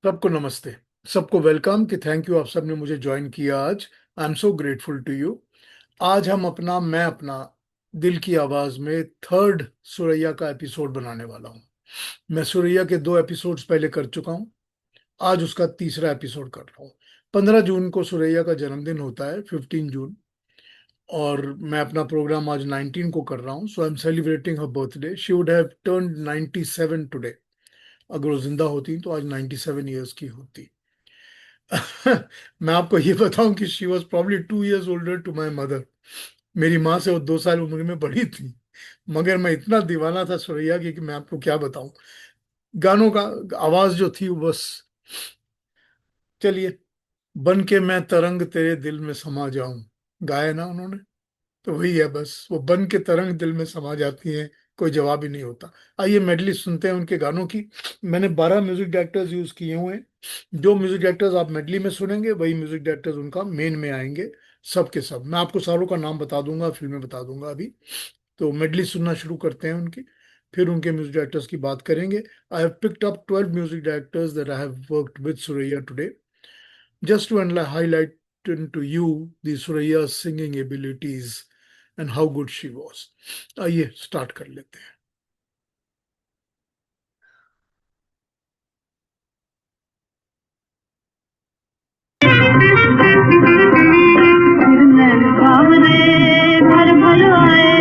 सबको नमस्ते, सबको वेलकम कि थैंक यू आप सबने मुझे जॉइन किया आज। I am so grateful to you. आज हम मैं अपना दिल की आवाज़ में थर्ड सुरैया का एपिसोड बनाने वाला हूँ। मैं सुरैया के 2 एपिसोड्स पहले कर चुका हूँ, आज उसका तीसरा एपिसोड कर रहा हूँ। 15 जून को सुरैया का जन्मदिन होता है, 15 जून, और मैं अपना प्रोग्राम आज 19 को कर रहा हूँ। So I am celebrating her birthday. She would have turned 97 today. अगर वो जिंदा होती तो आज 97 ईयर्स की होती। मैं आपको ये बताऊं कि she was probably 2 years older to my mother. मेरी माँ से वो 2 साल उम्र में बड़ी थी, मगर मैं इतना दीवाना था सुरैया की कि मैं आपको क्या बताऊं। गानों का आवाज जो थी वो बस, चलिए, बन के मैं तरंग तेरे दिल में समा जाऊं, गाया ना उन्होंने, तो वही है बस। वो बन के तरंग दिल में समा जाती हैं, कोई जवाब ही नहीं होता। आइए मेडली सुनते हैं उनके गानों की। मैंने 12 म्यूजिक डायरेक्टर्स यूज किए हुए हैं। जो म्यूजिक डायरेक्टर्स आप मेडली में सुनेंगे वही म्यूजिक डायरेक्टर्स उनका मेन में आएंगे। सब के सब मैं आपको सारों का नाम बता दूंगा, फिल्में बता दूंगा अभी। तो मेडली सुनना शुरू करते हैं उनकी, फिर उनके म्यूजिक डायरेक्टर्स की बात करेंगे। आई have picked up 12 music directors that I have worked with Suraiya today, just to highlight to you the Surya's singing abilities and how good she was. आइए स्टार्ट कर लेते हैं। बावरे भर भर आए,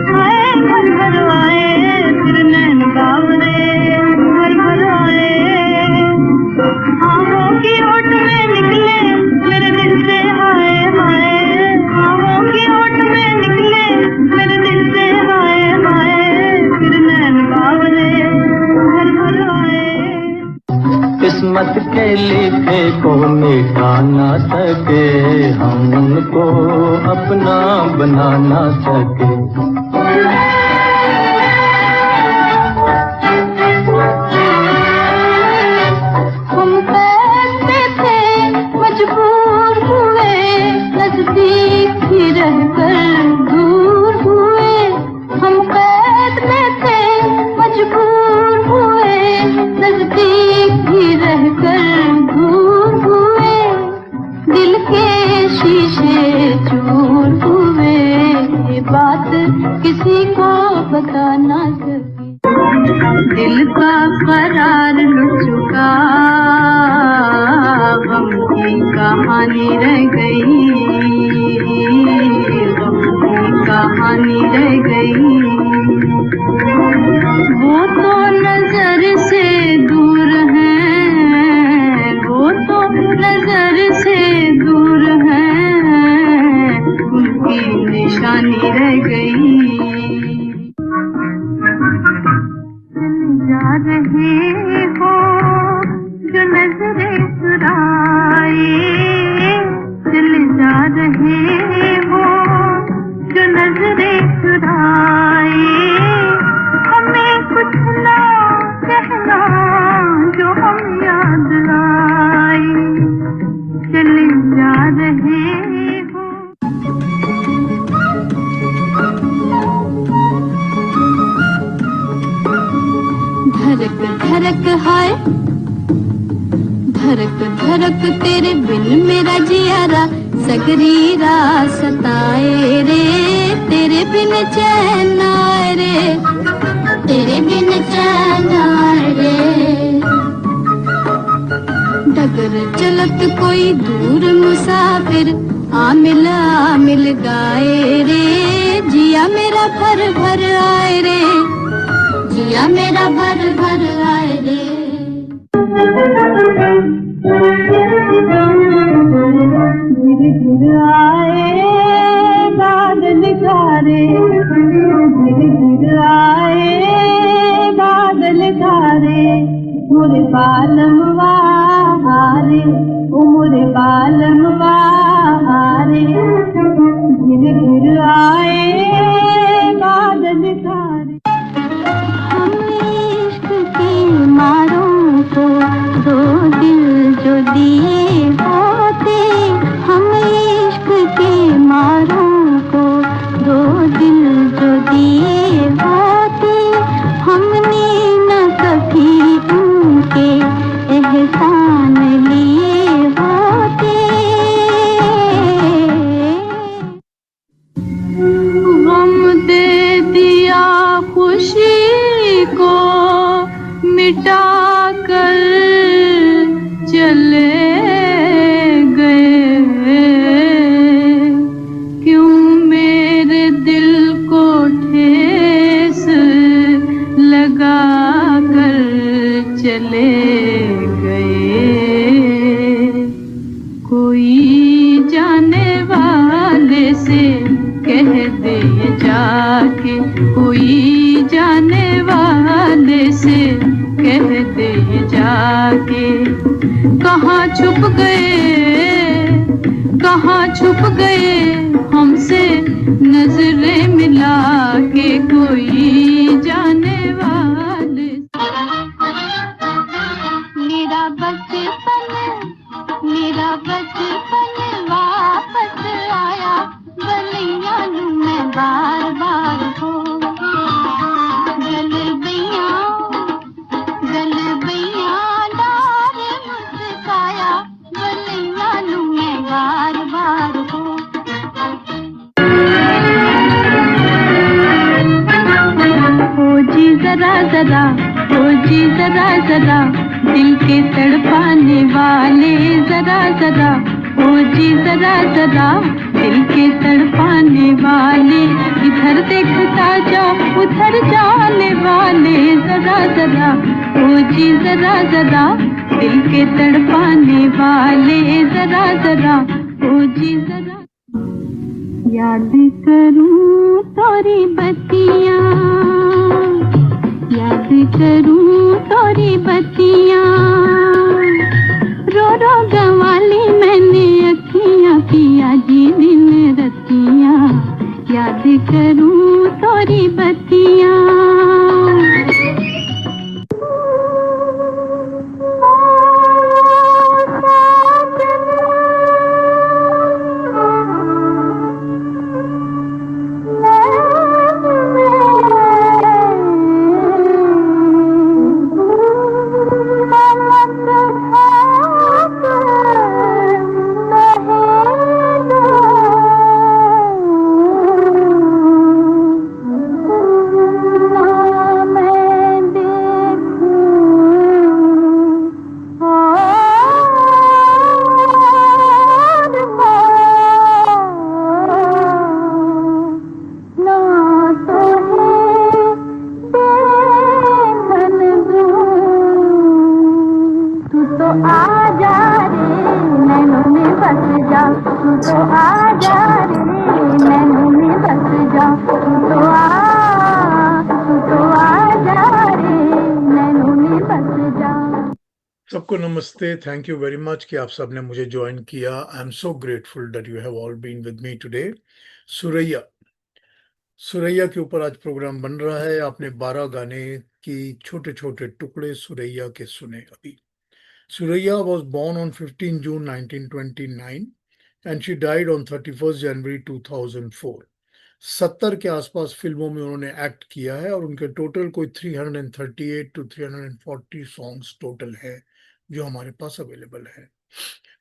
भर भर आए, फिर नैन बावरे भर भर आए। आहों की ओट में निकले मेरे दिल से हाय हाय, आहों की ओट में निकले मेरे दिल से हाय हाय, फिर नैन बावरे भर भर आए। किस्मत के लिखे को मिटा ना सके, हम उनको अपना बना ना सके। हम पैसे थे मजबूर हुए, नजदीक ही रहकर दूर हुए। हम कैद में थे मजबूर हुए, नजदीक ही रहकर दूर हुए। दिल के शीशे चूर हुए, ये बात किसी को बता ना सकी। दिल का करार लुट चुका, गम की कहानी रह गई, गम की कहानी रह गई। वो तो नजर से दूर हैं, वो तो नजर से दूर हैं, उनकी निशानी रह गई। जा रहे हो जो नजरें चुराए, दिल जा रहे हो जो नजरें चुराए। हमें कुछ ना कहना जो हम याद आए, चले जा रहे हो। धड़क धड़क हाय, धड़क धड़क तेरे बिन मेरा जियारा सगरी रात सताए रे। तेरे बिन चैन आए रे, तेरे बिन चैन आए रे। डगर चलत कोई दूर मुसाफिर, आ मिल गाए रे। जिया मेरा भर भर आए रे, जिया मेरा भर भर आए रे। धीरे धीरे आए बादल घारे, धीरे धीरे आए बादल घारे। मोरे बालम हारे, ओ मोरे बालम हारे। धीरे धीरे आए बादल घारे। मारों को दो दिल जो दिए होते, हम इश्क के मारों को दो दिल जो दिए होते, हमने न कभी उनके एहसान मिटा कर चले गए, क्यों मेरे दिल को ठेस लगा कर चले गए। कोई जाने वाले से कह दे जाके, कोई जाने वाले से कह दे जाके, कहाँ छुप गए, कहाँ छुप गए हमसे नजरें मिला के, कोई जाने वाले। मेरा बचपन वापस आया, गलियां लूं मैं बार बार हो, गल गैया डार मुस्काया, गलियां लूं मैं बार बार हो। ओ जी जरा जरा, ओ जी जरा जरा, दिल के तड़पाने वाले जरा जरा, ओ जी जरा जरा, दिल के तड़पाने वाले, इधर देखता जा उधर जाने वाले जरा जरा, ओ जी जरा जरा, दिल के तड़पाने वाले जरा जरा, ओ जी जरा। याद करूं तोरी बत्तियां, याद करूं तोरी बत्तियां, रो रो गंवाली मैंने अखियां पिया जी दिन रतियां, याद करूं तोरी बत्तियां। सबको नमस्ते। थैंक यू वेरी मच कि आप सब ने मुझे ज्वाइन किया। I am so grateful that you have all been with me today. Suraiya, Suraiya के ऊपर आज प्रोग्राम बन रहा है। आपने 12 गाने की छोटे छोटे टुकड़े सुरैया के सुने अभी। Suraiya was born on 15 June 1929 and she died on 31st January 2004। 70 के आसपास फिल्मों में उन्होंने एक्ट किया है और उनके टोटल कोई 338 टू 340 सॉन्ग्स टोटल है जो हमारे पास अवेलेबल है।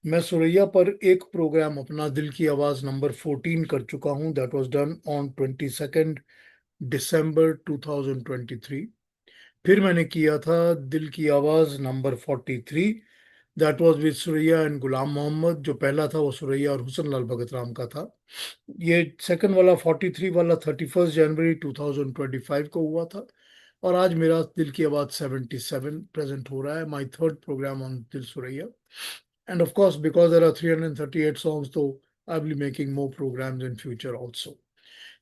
मैं सुरैया पर एक प्रोग्राम अपना दिल की आवाज नंबर 14 कर चुका हूं। That was done on 22 December 2023। फिर मैंने किया था दिल की आवाज number 43। That was with Suraiya and Ghulam Mohammed. जो पहला था वो सुरैया और हुसन लाल भगत राम का था। ये सेकंड वाला 43 वाला 31 जनवरी 2025 को हुआ था। और आज मेरा दिल की आवाज 77 प्रेजेंट हो रहा है। माय थर्ड प्रोग्राम ऑन दिल Suraiya. And of course because there are 338 songs, तो I will be making more programmes in future also.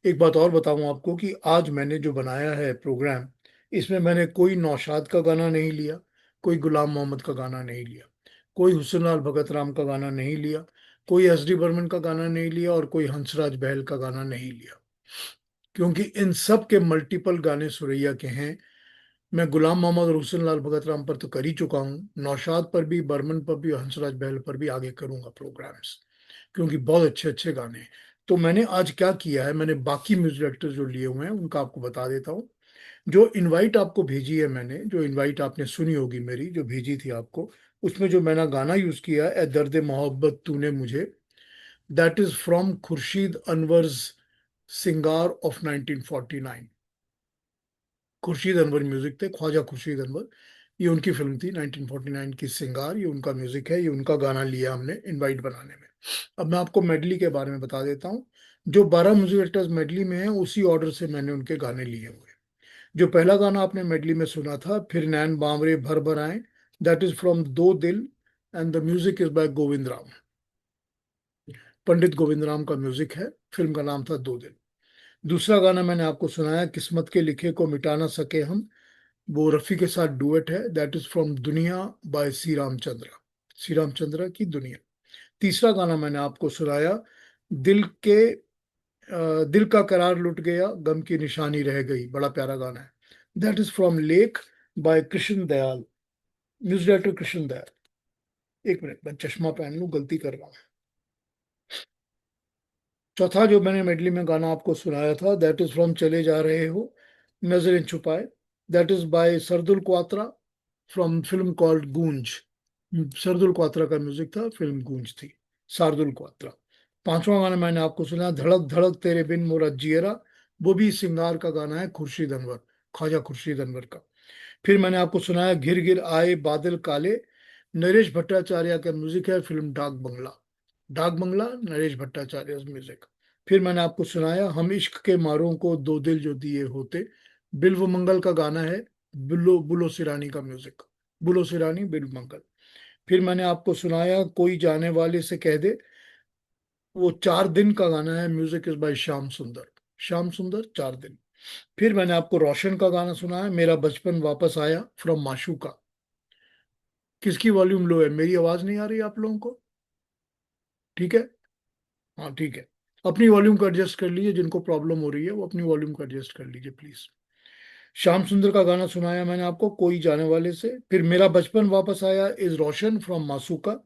एक बात और बताऊं आपको कि आज मैंने जो बनाया है प्रोग्राम, इसमें मैंने कोई नौशाद का गाना नहीं लिया, कोई गुलाम मोहम्मद का गाना नहीं लिया, कोई हुस्न लाल भगत राम का गाना नहीं लिया, कोई एस डी बर्मन का गाना नहीं लिया और कोई हंसराज बहल का गाना नहीं लिया, क्योंकि इन सब के मल्टीपल गाने सुरैया के हैं। मैं गुलाम मोहम्मद और हुस्न लाल भगत राम पर तो कर ही चुका हूँ, नौशाद पर भी, बर्मन पर भी, हंसराज बहल पर भी आगे करूंगा प्रोग्राम्स, क्योंकि बहुत अच्छे अच्छे गाने हैं। तो मैंने आज क्या किया है, मैंने बाकी म्यूजिक डायरेक्टर जो लिए हुए हैं उनका आपको बता देता हूँ। जो इनवाइट आपको भेजी है मैंने, जो इनवाइट आपने सुनी होगी मेरी, जो भेजी थी आपको, उसमें जो मैंने गाना यूज किया है, ए दर्द मोहब्बत तूने मुझे, दैट इज फ्रॉम खुर्शीद अनवर's सिंगार ऑफ 1949। खुर्शीद अनवर म्यूजिक थे, ख्वाजा खुर्शीद अनवर। ये उनकी फिल्म थी 1949 की सिंगार, ये उनका म्यूजिक है, ये उनका गाना लिया हमने इनवाइट बनाने में। अब मैं आपको मेडली के बारे में बता देता हूँ। जो 12 म्यूजिक डायरेक्टर्स मेडली में हैं उसी ऑर्डर से मैंने उनके गाने लिए हुए हैं। जो पहला गाना आपने मेडली में सुना था, फिर नैन बावरे भर भर आए, that is from Do Dil, and the music is by Govind Ram. Pandit Govind Ram का म्यूजिक है, फिल्म का नाम था दो दिल। दूसरा गाना मैंने आपको सुनाया, किस्मत के लिखे को मिटा ना सके हम, वो रफ़ी के साथ डुएट है, दैट इज फ्रॉम दुनिया बाय श्री रामचंद्र, श्री रामचंद्र की दुनिया। तीसरा गाना मैंने आपको सुनाया, दिल के दिल का करार लुट गया गम की निशानी रह गई, बड़ा प्यारा गाना है, that is from lake bye Krishna Dayal, music director Krishna Dayal. एक मिनट, मैं चश्मा पहन लूं, गलती कर रहा हूँ। चौथा जो मैंने मेडली में गाना आपको सुनाया था, दैट इज फ्रॉम चले जा रहे हो नजरें छुपाए, that is bye Sardul Kwatra, from film called गूंज। सरदुल क्वात्रा का म्यूजिक था, फिल्म गूंज थी, शार्दुल क्वात्रा। पांचवा गाना मैंने आपको सुना, धड़क धड़क तेरे बिन मोरा जियरा, वो भी सिंगार का गाना है, खुर्शीद अनवर, ख्वाजा खुर्शीद अनवर का। फिर मैंने आपको सुनाया, घिर घिर आए बादल काले, नरेश भट्टाचार्य का म्यूजिक है, फिल्म डाक बंगला, डाक बंगला नरेश भट्टाचार्य म्यूजिक। फिर मैंने आपको सुनाया, हम इश्क के मारों को दो दिल जो दिए होते, बिल्व मंगल का गाना है, बुल्लो बुलो सिरानी का म्यूजिक, बुलो सिरानी बिल्व मंगल। फिर मैंने आपको सुनाया, कोई जाने वाले से कह दे, वो चार दिन का गाना है, म्यूजिक इज बाय श्याम सुंदर, श्याम सुंदर चार दिन। फिर मैंने आपको रोशन का गाना सुना है, मेरा बचपन वापस आया, फ्रॉम माशूका। किसकी वॉल्यूम लो है, मेरी आवाज नहीं आ रही आप लोगों को? ठीक है, हाँ ठीक है। अपनी वॉल्यूम को एडजस्ट कर लीजिए, जिनको प्रॉब्लम हो रही है वो अपनी वॉल्यूम को एडजस्ट कर लीजिए प्लीज। श्याम सुंदर का गाना सुनाया मैंने आपको, कोई जाने वाले से। फिर मेरा बचपन वापस आया इज रोशन फ्रॉम मासूका।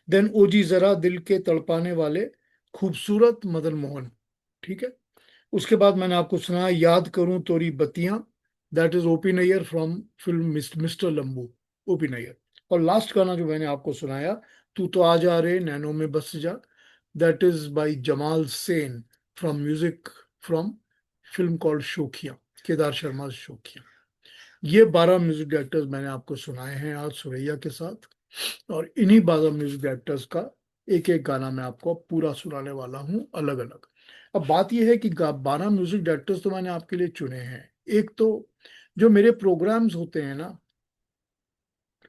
देन ओ जी जरा दिल के तड़पाने वाले, खूबसूरत मदन मोहन। ठीक है। उसके बाद मैंने आपको सुनाया, याद करूं तोरी बत्तियां, that is OP Nayyar from film mister Lambu, OP Nayyar. और लास्ट गाना जो मैंने आपको सुनाया, तू तो आ जा रे नैनों में बस जा, that is by Jamal Sen, from music from film called Shokhiyan, Kedar Sharma Shokhiyan. ये 12 म्यूजिक डायरेक्टर्स मैंने आपको सुनाए हैं आज सुरैया के साथ, और इन्हीं 12 म्यूजिक डायरेक्टर्स का एक एक गाना मैं आपको पूरा सुनाने वाला हूँ अलग अलग। अब बात यह है कि 12 म्यूजिक डायरेक्टर्स तो मैंने आपके लिए चुने हैं। एक तो जो मेरे प्रोग्राम्स होते हैं ना,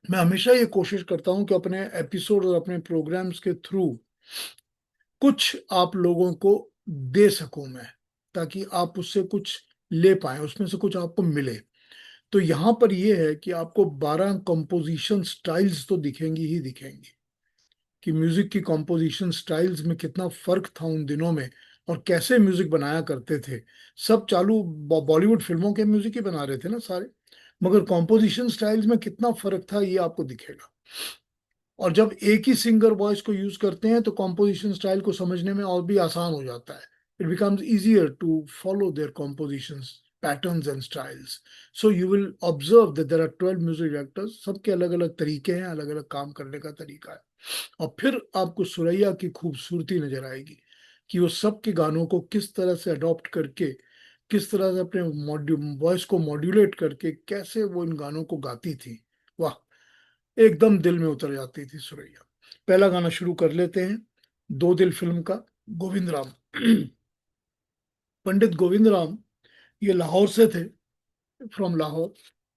मैं हमेशा ये कोशिश करता हूँ कि अपने एपिसोड और अपने प्रोग्राम्स के थ्रू कुछ आप लोगों को दे सकूं मैं, ताकि आप उससे कुछ ले पाए, उसमें से कुछ आपको मिले। तो यहाँ पर ये है कि आपको 12 कंपोजिशन स्टाइल्स तो दिखेंगी ही दिखेंगी, कि म्यूजिक की कंपोजिशन स्टाइल्स में कितना फर्क था उन दिनों में, और कैसे म्यूजिक बनाया करते थे। सब चालू बॉलीवुड फिल्मों के म्यूजिक ही बना रहे थे ना सारे, मगर कंपोजिशन स्टाइल्स में कितना फर्क था ये आपको दिखेगा। और जब एक ही सिंगर वॉइस को यूज करते हैं तो कॉम्पोजिशन स्टाइल को समझने में और भी आसान हो जाता है। It becomes easier to follow their compositions patterns and styles. So you will observe that there are 12 music directors, सबके अलग अलग तरीके हैं, अलग अलग काम करने का तरीका है। और फिर आपको सुरैया की खूबसूरती नजर आएगी कि वो सबके गानों को किस तरह से अडॉप्ट करके, किस तरह से अपने वॉइस को मॉड्यूलेट करके कैसे वो इन गानों को गाती थी। वाह, एकदम दिल में उतर जाती थी सुरैया। पहला गाना शुरू कर लेते हैं, दो दिल फिल्म का, गोविंद राम। पंडित गोविंद राम ये लाहौर से थे, फ्रॉम लाहौर,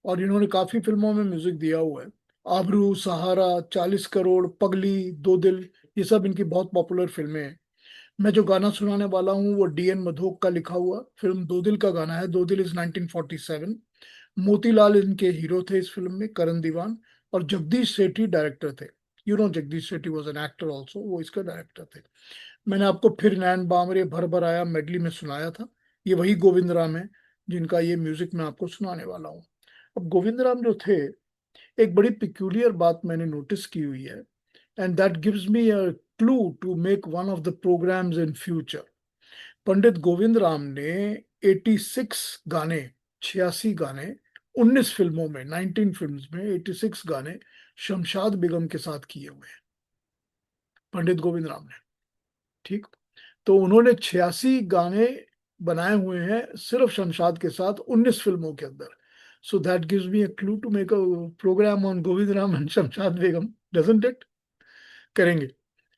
और इन्होंने काफी फिल्मों में म्यूजिक दिया हुआ है। आबरू, सहारा, 40 करोड़, पगली, दो दिल, ये सब इनकी बहुत पॉपुलर फिल्में हैं। मैं जो गाना सुनाने वाला हूँ वो डीएन मधोक का लिखा हुआ फिल्म दो दिल का गाना है। दो दिल इज 1947। मोतीलाल इनके हीरो थे इस फिल्म में, करण दीवान, और जगदीश सेठी डायरेक्टर थे। You know Jagdish Sethi was an actor also, वो इसका डायरेक्टर थे। मैंने आपको फिर नैन बामरे भर भर आया मेडली में सुनाया था, ये वही गोविंद राम है जिनका ये म्यूजिक मैं आपको सुनाने वाला हूँ। अब गोविंद राम जो थे, एक बड़ी पिक्यूलियर बात मैंने नोटिस की हुई है, and that gives me a clue to make one of the programmes in future. Pandit Govind Ram ने 86 गाने, 86 गाने 19 फिल्मों में, 19 फिल्म्स में 86 गाने शमशाद बेगम के साथ किए हुए हैं, पंडित गोविंद राम ने। ठीक, तो उन्होंने 86 गाने बनाए हुए हैं सिर्फ शमशाद के साथ 19 फिल्मों के अंदर। So that gives me a clue to make a program on Govind Ram and Shamshad Begum, doesn't it? करेंगे.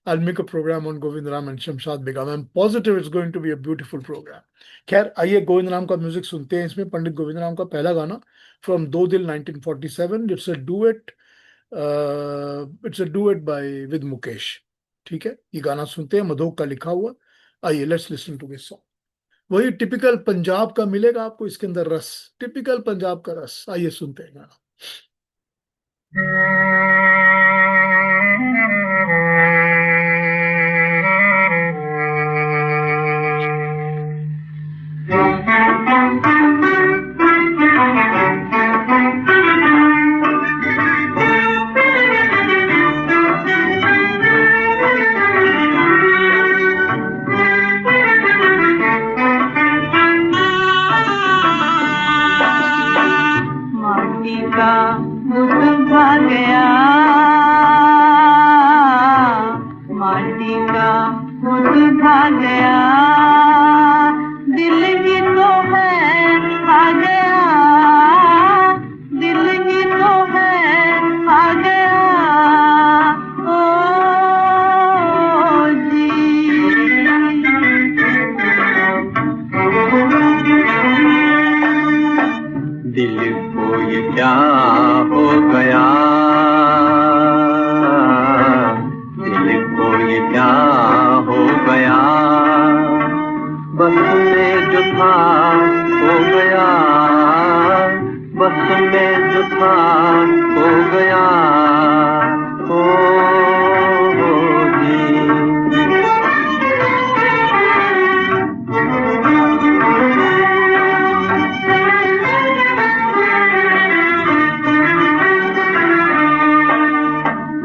I'll make a program on Govind Ram and Shamshad Begum. I'm positive it's going to be a beautiful program. खैर आइए गोविंद राम का music सुनते हैं. इसमें पंडित गोविंद राम का पहला गाना from Do Dil 1947. It's a duet by with Mukesh. ठीक है, ये गाना सुनते हैं, मधोक का लिखा हुआ. आइए let's listen to this song. वही टिपिकल पंजाब का मिलेगा आपको इसके अंदर रस, टिपिकल पंजाब का रस. आइए सुनते हैं गाना. माटी का मुतबा गया, माटी का मुतबा गया, दिल ही तो है आ गया, दिल ही तो है आ गया, ओ जी। दिल को ये क्या हो गया, दिल को ये क्या हो गया, बस में जो था हो गया, बस में जो था हो गया, ओ जी।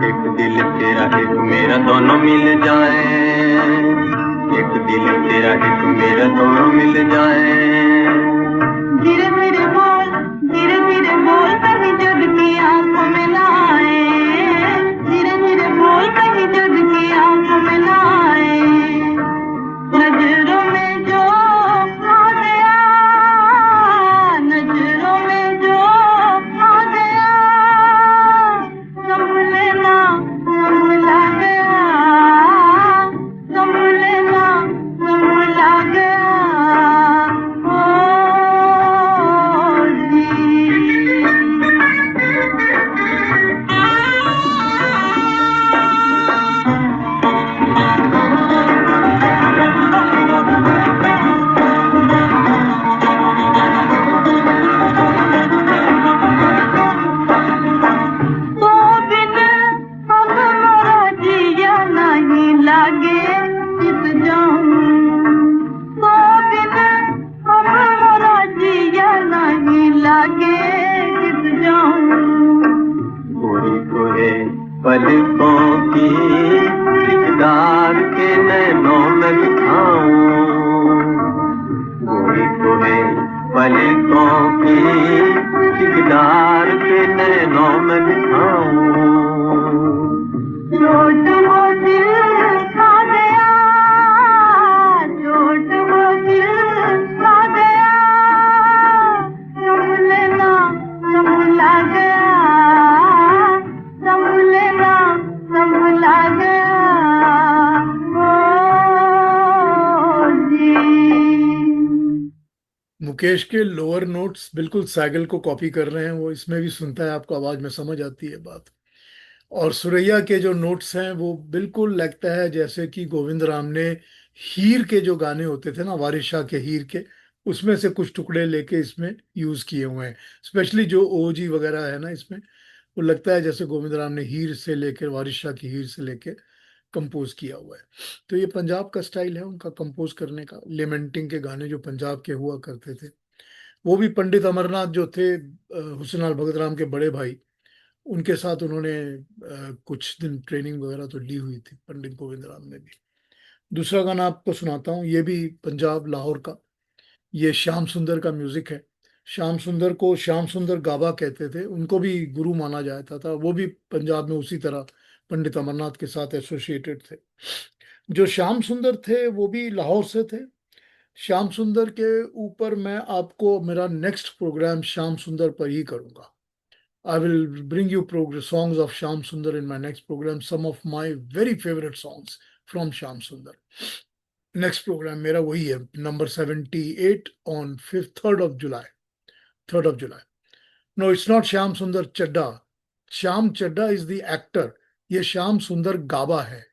एक दिल तेरा एक मेरा दोनों मिल जाए, एक दिल तेरा एक मेरा दोनों मिल जाए, धीरे धीरे बोल, धीरे धीरे बोल, कहीं जग की आंखों में ना आए, धीरे धीरे बोल, कहीं जग की आंखों में ना आए, नजरों में जो आ गया, नजरों में जो आ गया, संभलेना संभला गया, संभलेना संभला गया, ओ जी। तो बिन अब मोरा जिया नहीं लागे चित जाऊं, तो बिन अब मोरा जिया नहीं लागे चित जाऊं, गोरी गोरे पलकों की ठिकदार के नैनों में बिठाऊं, गोरी गोरे पलकों की ठिकदार के नैनों में बिठाऊं, चोट वो दिल खा गया, चोट वो दिल खा गया, संभलेना संभला गया, संभलेना संभला गया, ओ जी। मुकेश के लोअर नोट्स बिल्कुल सैगल को कॉपी कर रहे हैं वो, इसमें भी सुनता है आपको आवाज में समझ आती है बात. और सुरैया के जो नोट्स हैं वो बिल्कुल लगता है जैसे कि गोविंद राम ने हीर के जो गाने होते थे ना, वारिस शाह के हीर के, उसमें से कुछ टुकड़े लेके इसमें यूज किए हुए हैं. स्पेशली जो ओजी वगैरह है ना इसमें, वो लगता है जैसे गोविंद राम ने हीर से लेकर, वारिस शाह की हीर से लेके कंपोज किया हुआ है. तो ये पंजाब का स्टाइल है उनका कंपोज करने का. लेमेंटिंग के गाने जो पंजाब के हुआ करते थे, वो भी पंडित अमरनाथ जो थे, हुस्न लाल भगत राम के बड़े भाई, उनके साथ उन्होंने कुछ दिन ट्रेनिंग वगैरह तो ली हुई थी पंडित गोविंद राम ने भी. दूसरा गाना आपको सुनाता हूँ, ये भी पंजाब लाहौर का. ये श्याम सुंदर का म्यूजिक है. श्याम सुंदर को श्याम सुंदर गाबा कहते थे, उनको भी गुरु माना जाता था. वो भी पंजाब में उसी तरह पंडित अमरनाथ के साथ एसोसिएटेड थे. जो श्याम सुंदर थे वो भी लाहौर से थे, श्याम सुंदर के ऊपर मैं आपको मेरा नेक्स्ट प्रोग्राम श्याम सुंदर पर ही करूंगा। I will bring you songs of Shyam Sundar in my next program, some of my very favorite songs from Shyam Sundar. Next program मेरा वही है, number 78 on 5th, 3rd of July. 3rd of July. No, it's not Shyam Sundar Chadda. Shyam Chadda is the actor. ये श्याम सुंदर गाबा है।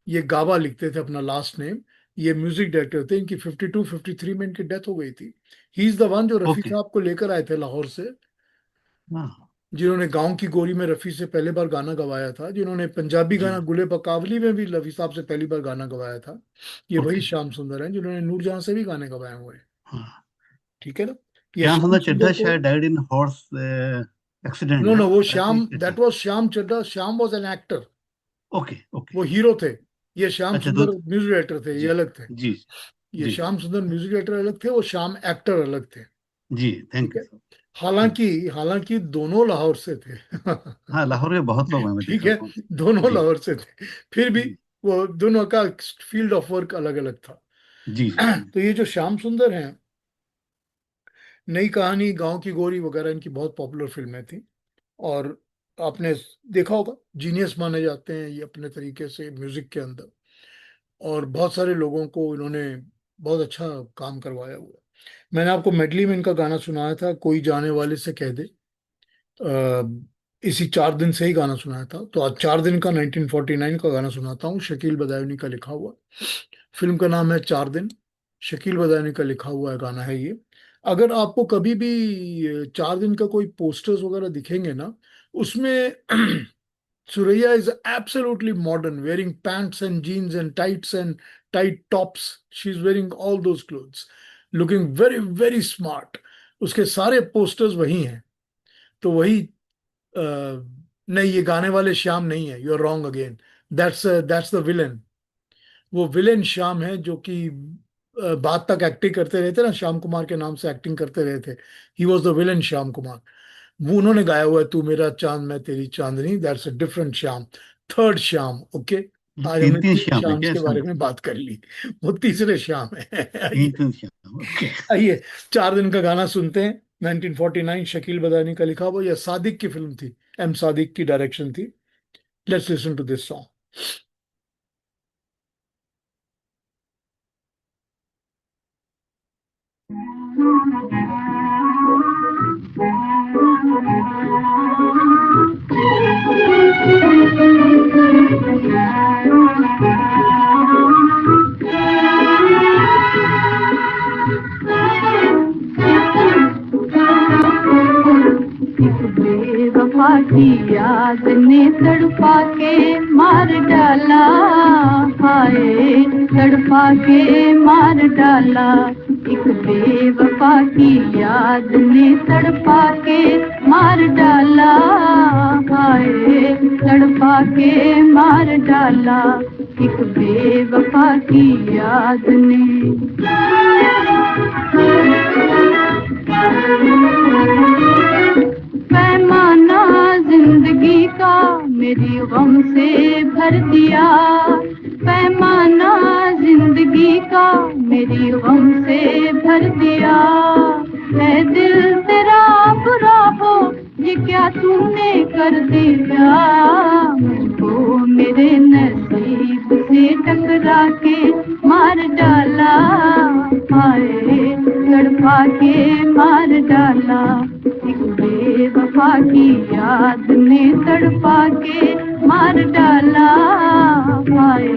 ये गाबा लिखते थे अपना लास्ट नेम। ये म्यूजिक डायरेक्टर थे। इनकी 52-53 में इनकी डेथ हो गई थी। ही इज द वन जो रफी ओके। साहब को लेकर आए थे लाहौर से, हाँ जिन्होंने गांव की गोरी में रफी से पहले बार गाना गवाया था, जिन्होंने पंजाबी जी गाना गुले बकावली में भी रफी साहब से पहली बार गाना गवाया था। ये वही ओके। श्याम सुंदर हैं जिन्होंने नूरजहां से भी गाने गवाए हुए हैं। हाँ ठीक है ना। ये श्याम श्याम सुंदर सुंदर चड्ढा को, शायद died in horse accident no ना, नो, वो Rafi Shyam, Chadha. That was Shyam Chadha. Shyam was an actor, okay okay. वो हीरो थे। ये श्याम अच्छा सुंदर म्यूजिक डायरेक्टर थे, ये जी अलग थे। जी ये जी श्याम सुंदर म्यूजिक डायरेक्टर अलग थे, वो श्याम एक्टर अलग थे। जी। थैंक ठीक यू है। सर। थैंक हालांकि हालांकि दोनों लाहौर से थे। हाँ, लाहौर में बहुत लोग हैं, मैं ठीक देखा है, हूँ। दोनों जी लाहौर से थे, फिर भी जी वो दोनों का फील्ड ऑफ वर्क अलग अलग था। जी जी तो ये जो श्याम सुंदर हैं, नई कहानी, गांव की गोरी वगैरह इनकी बहुत पॉपुलर फिल्में थी। और आपने देखा होगा, जीनियस माने जाते हैं ये अपने तरीके से म्यूजिक के अंदर। और बहुत सारे लोगों को इन्होंने बहुत अच्छा काम करवाया हुआ है। मैंने आपको मेडली में इनका गाना सुनाया था, कोई जाने वाले से कह दे। इसी 4 दिन से ही गाना सुनाया था, तो आज 4 दिन का 1949 का गाना सुनाता हूँ, शकील बदायूनी का लिखा हुआ। फिल्म का नाम है 4 दिन, शकील बदायूनी का लिखा हुआ है गाना है ये। अगर आपको कभी भी 4 दिन का कोई पोस्टर्स वगैरह दिखेंगे ना, उसमें Suraya is absolutely modern, wearing pants and jeans and tights and tight tops. She's wearing all those clothes, looking very, very smart. उसके सारे पोस्टर्स वही हैं। तो वही नहीं, ये गाने वाले श्याम नहीं है, you are wrong again. That's the villain. वो विलेन श्याम है, जो कि बाद तक एक्टिंग करते रहते ना, श्याम कुमार के नाम से एक्टिंग करते रहते। He was the villain Shyam Kumar. वो उन्होंने गाया हुआ है, तू मेरा चांद मैं तेरी चांदनी। That's a different Shyam, third Shyam. Okay, आज तीन हमने तीन 3 श्याम है श्याम्स क्या के इसका बारे मतलब? में बात कर ली, वो तीसरे श्याम है। तीन आइए तीन श्याम, ओके। आइए 4 दिन का गाना सुनते हैं। 1949 शकील बदानी का लिखा हुआ, यह सादिक की फिल्म थी, एम सादिक की डायरेक्शन थी। Let's listen to this song. बेवफा की याद ने तड़पा के मार डाला, हाय तड़पा के मार डाला। एक बेवफा की याद ने तड़पा के मार डाला, हाय तड़पा के मार डाला। एक बेवफा की याद ने। पैमाना जिंदगी का मेरी गम से भर दिया, पैमाना जिंदगी का मेरी गम से भर दिया। है दिल तेरा बुरा हो, ये क्या तूने कर दिया। मुझको मेरे नसीब से टकरा के मार डाला, हाय तड़पा के मार डाला। एक बेवफा की याद ने तड़पा के मार डाला, हाय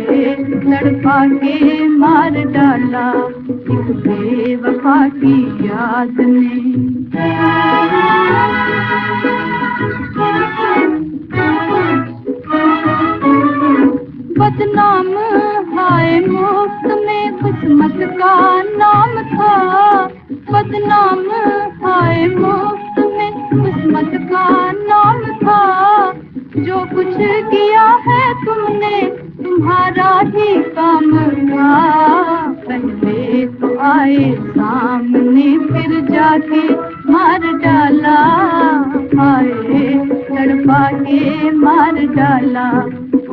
तड़पा के मार डाला। एक बेवफा की याद ने। बदनाम हाय मुफ्त में किस्मत का नाम था, बदनाम हाय मुफ्त में किस्मत का नाम था। जो कुछ किया है तुमने तुम्हारा ही काम था। पहले तो आए सामने फिर जाके मार डाला, हाय तड़पा के मार डाला।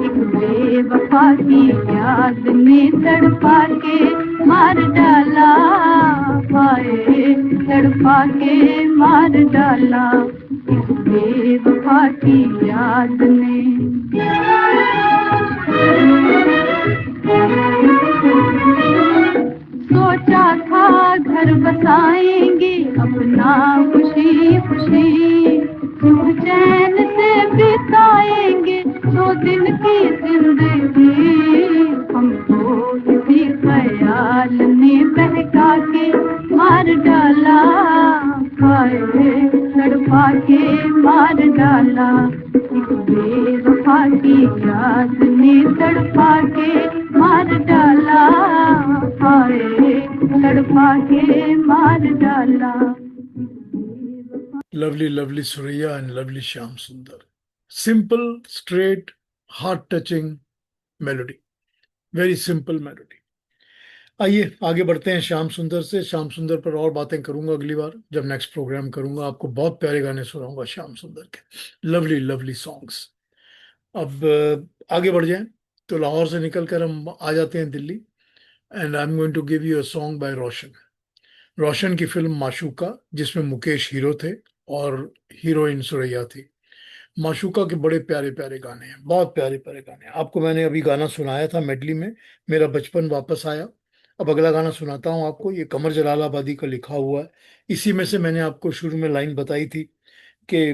एक बेवफा की याद ने तड़पा के मार डाला, हाय तड़पा के मार डाला इस बेवफा की याद ने। सोचा था घर बसाएंगे अपना खुशी खुशी, चैन से बिताएंगे 2 दिन की जिंदगी, हमको इसी ख्याल ने बहका के मार डाला, हाय तड़पा के मार डाला इस बेवफा की याद ने तड़पा के मार डाला, हाय तड़पा के मार डाला। Lovely, lovely Surya and lovely Shyam Sundar. Simple, straight, heart-touching melody. Very simple melody. आइए आगे बढ़ते हैं श्याम सुंदर से। श्याम सुंदर पर और बातें करूंगा अगली बार जब नेक्स्ट प्रोग्राम करूंगा। आपको बहुत प्यारे गाने सुनाऊंगा श्याम सुंदर के, लवली लवली सॉन्ग्स। अब आगे बढ़ जाएं तो लाहौर से निकलकर हम आ जाते हैं Delhi, and I am going to give you a song by Roshan. Roshan की फिल्म माशूका, जिसमें मुकेश हीरो थे और हीरोइन सुरैया थी। माशूका के बड़े प्यारे प्यारे गाने हैं, बहुत प्यारे प्यारे गाने हैं। आपको मैंने अभी गाना सुनाया था मेडली में, मेरा बचपन वापस आया। अब अगला गाना सुनाता हूँ आपको, ये कमर जलालाबादी का लिखा हुआ है। इसी में से मैंने आपको शुरू में लाइन बताई थी कि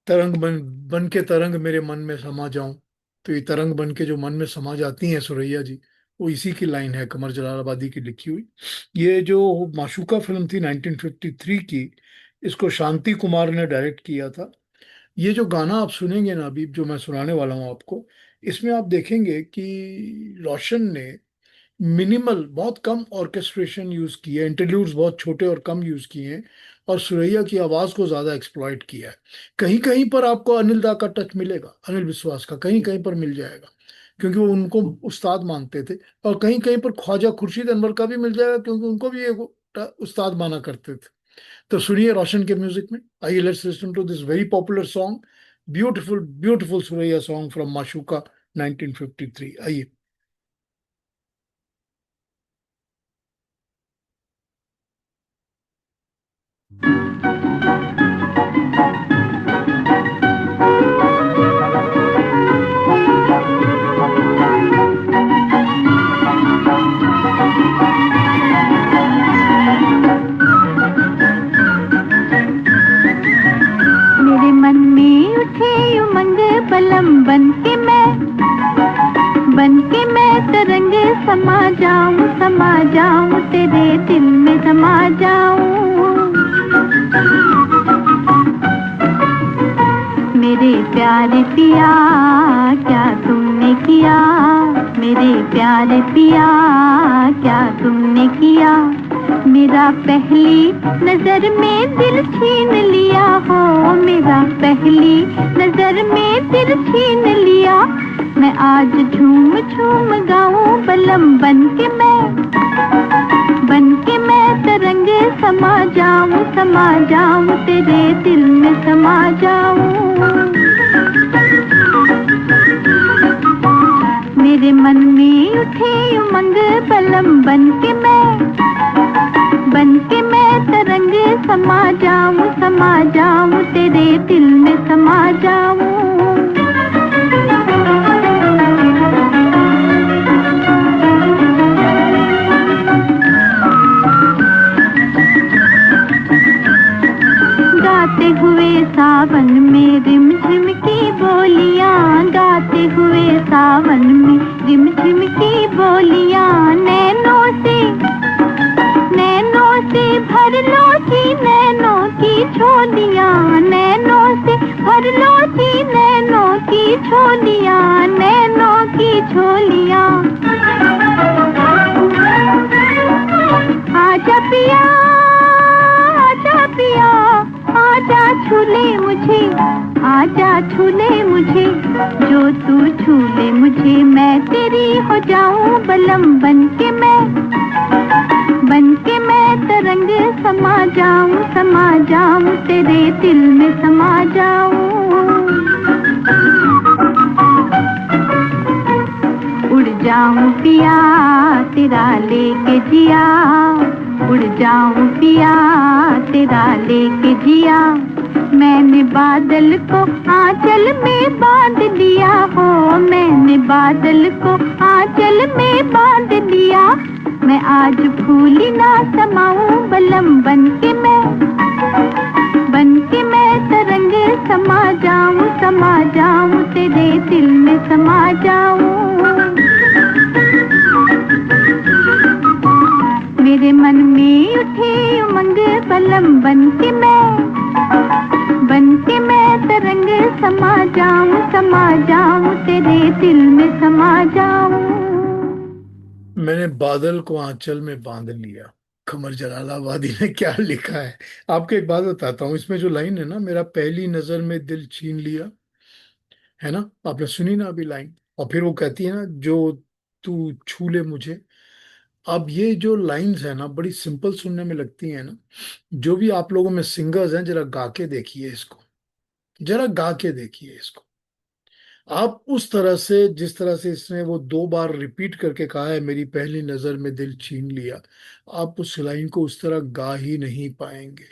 तरंग बन के तरंग मेरे मन में समा जाऊं। तो ये तरंग बन के जो मन में समा जाती हैं सुरैया जी, वो इसी की लाइन है, कमर जलालाबादी की लिखी हुई। ये जो माशूका फिल्म थी 1953 की, इसको शांति कुमार ने डायरेक्ट किया था। ये जो गाना आप सुनेंगे ना अभी, जो मैं सुनाने वाला हूँ आपको, इसमें आप देखेंगे कि रोशन ने मिनिमल, बहुत कम ऑर्केस्ट्रेशन यूज की है, इंटरल्यूड्स बहुत छोटे और कम यूज किए हैं, और सुरैया की आवाज को ज्यादा एक्सप्लॉइट किया है। कहीं कहीं पर आपको अनिल दा का टच मिलेगा, अनिल विश्वास का कहीं कहीं पर मिल जाएगा, क्योंकि वो उनको उस्ताद मानते थे। और कहीं कहीं पर ख्वाजा खुर्शीद अनवर का भी मिल जाएगा, क्योंकि उनको भी एक उस्ताद माना करते थे। तो सुनिए रोशन के म्यूजिक में, आइए let's listen to this very popular song, beautiful beautiful Suraiya song from Mashuqa 1953। आइए। मेरे मन में उठे उमंग बलम बन के मैं तरंग समा जाऊं तेरे दिल में समा जाऊं। मेरे प्यारे पिया क्या तुमने किया, मेरे प्यारे पिया क्या तुमने किया, मेरा पहली नजर में दिल छीन लिया हो, मेरा पहली नजर में दिल छीन लिया। मैं आज झूम झूम गाऊं बलम बन के मैं तरंग समा जाऊं तेरे दिल में समा जाऊं। मेरे मन में उठे उमंग बलम बन के मैं तरंग समा जाऊं तेरे दिल में समा जाऊं। गाते हुए सावन में रिमझिम की बोलियां, गाते हुए सावन में रिमझिम की बोलियां, नैनों से भर लो जी नैनों की छोलियां, नैनों से भर लो जी नैनों की छोलियां, नैनों की छोलियां। आजा पिया आजा पिया, आजा छूले मुझे, आजा छूले मुझे, जो तू छूले मुझे मैं तेरी हो जाऊं बलम बन के मैं तरंग समा जाऊं तेरे दिल में समा जाऊं। जाऊं पिया तेरा लेके जिया, उड़ जाऊं पिया तेरा लेके जिया। मैंने बादल को आंचल में बांध लिया हो, मैंने बादल को आंचल में बांध लिया। मैं आज फूली ना समाऊं बलम बनके मैं तरंग समा जाऊं तेरे दिल में समा जाऊं। मेरे मन में उठी उमंग बलम बनके मैं तरंग समा जाऊं तेरे दिल में समा जाऊं। मैंने बादल को आंचल में बांध लिया। कमर जलालाबादी ने क्या लिखा है। आपको एक बात बताता हूँ, इसमें जो लाइन है ना, मेरा पहली नजर में दिल छीन लिया, है ना, आपने सुनी ना अभी लाइन। और फिर वो कहती है ना, जो तू छू ले मुझे। अब ये जो लाइंस है ना, बड़ी सिंपल सुनने में लगती हैं ना। जो भी आप लोगों में सिंगर्स हैं, जरा गा के देखिए इसको, जरा गा के देखिए इसको। आप उस तरह से, जिस तरह से इसने वो 2 बार रिपीट करके कहा है, मेरी पहली नजर में दिल छीन लिया, आप उस लाइन को उस तरह गा ही नहीं पाएंगे।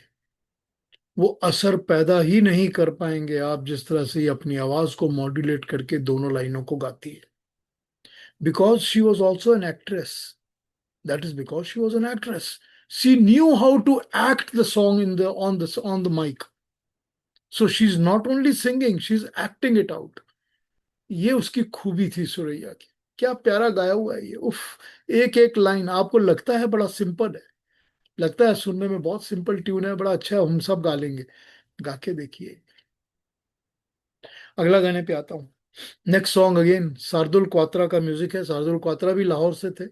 वो असर पैदा ही नहीं कर पाएंगे आप जिस तरह से ये अपनी आवाज को मॉड्यूलेट करके दोनों लाइनों को गाती है। Because she was also an actress, that is because she was an actress. She knew how to act the song in the on the mic. So she is not only singing, she is acting it out. ये उसकी खूबी थी सुरैया की। क्या प्यारा गाया हुआ है ये, उफ। एक एक लाइन आपको लगता है बड़ा सिंपल है, लगता है सुनने में बहुत सिंपल ट्यून है, बड़ा अच्छा है, हम सब गा लेंगे। गा के देखिए। अगला गाने पे आता हूँ। Next song again Shardul Kwatra का म्यूजिक है। शार्दुल क्वात्रा भी लाहौर से थे।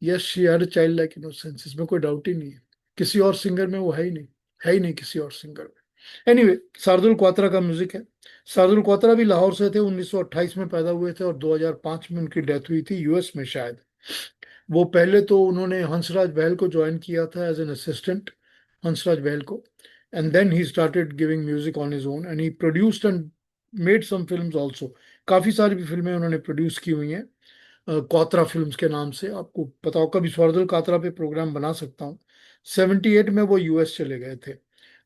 Yes, she had a child like innocence, इसमें कोई डाउट ही नहीं है। किसी और सिंगर में वो है ही नहीं, है ही नहीं किसी और सिंगर में। एनीवे, शार्दुल क्वात्रा का म्यूजिक है। शार्दुल क्वात्रा भी लाहौर से थे, 1928 में पैदा हुए थे और 2005 में उनकी डेथ हुई थी, यूएस में शायद। वो पहले तो उन्होंने हंसराज बहल को ज्वाइन किया था as an assistant, Hansraj Behl को, and then he started giving music on his own and he produced and made some films also. काफी सारी भी फिल्में उन्होंने प्रोड्यूस की हुई हैं क्वात्रा फिल्म्स के नाम से। आपको पता हो, कभी शार्दुल क्वात्रा पे प्रोग्राम बना सकता हूँ। 78 में वो यूएस चले गए थे।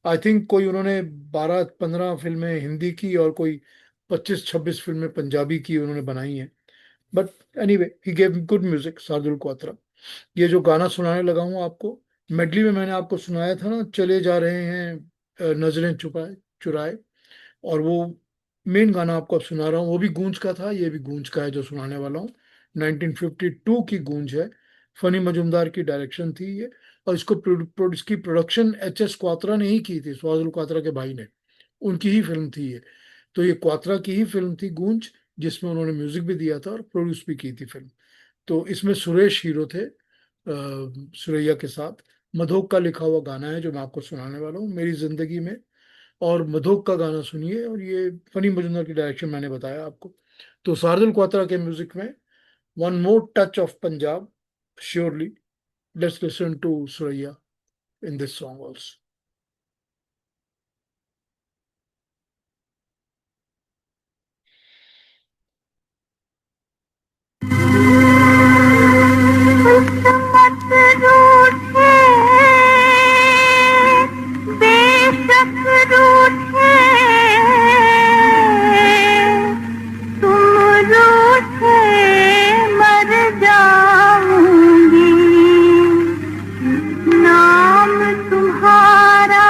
आई थिंक कोई उन्होंने 12-15 फिल्में हिंदी की और कोई 25-26 फिल्में पंजाबी की उन्होंने बनाई हैं। But anyway, he gave good music, Shardul Kwatra. ये जो गाना सुनाने लगा हूँ आपको, मेडली में मैंने आपको सुनाया था ना, चले जा रहे हैं नजरें छुपाए चुराए। और वो मेन गाना आपको अब सुना रहा हूँ, वो भी गूंज का था, ये भी गूंज का है जो सुनाने वाला हूँ। 1952 की गूंज है। फनी मजुमदार की डायरेक्शन थी ये, और इसकी प्रोडक्शन एच एस क्वात्रा ने ही की थी, शार्दुल क्वात्रा के भाई ने। उनकी ही फिल्म थी ये। तो ये क्वात्रा की ही फिल्म थी गूंज, जिसमें उन्होंने म्यूजिक भी दिया था और प्रोड्यूस भी की थी फिल्म। तो इसमें सुरेश हीरो थे सुरैया के साथ। मधोक का लिखा हुआ गाना है जो मैं आपको सुनाने वाला हूँ, मेरी जिंदगी में। और मधोक का गाना सुनिए, और ये फनी मजुमदार की डायरेक्शन मैंने बताया आपको। तो शार्दुल क्वात्रा के म्यूजिक में one more touch of Punjab, surely. Let's listen to Suraiya in this song also. किस्मत रूठे बेशक रूठे, तुम रूठे मर जाऊंगी। नाम तुम्हारा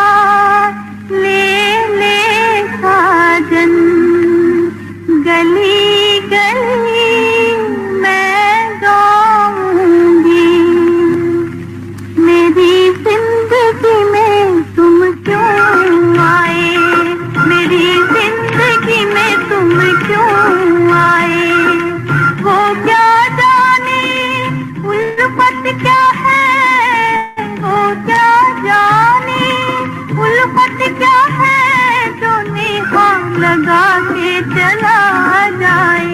ले ले साजन, गली गली मैं गाऊंगी। मेरी जिंदगी में तुम क्यों आए, मेरी जिंदगी में तुम क्यों आए। वो क्या जाने उल्फत क्या है, वो क्या जाने उल्फत क्या है, जो निगाह लगा के चला जाए।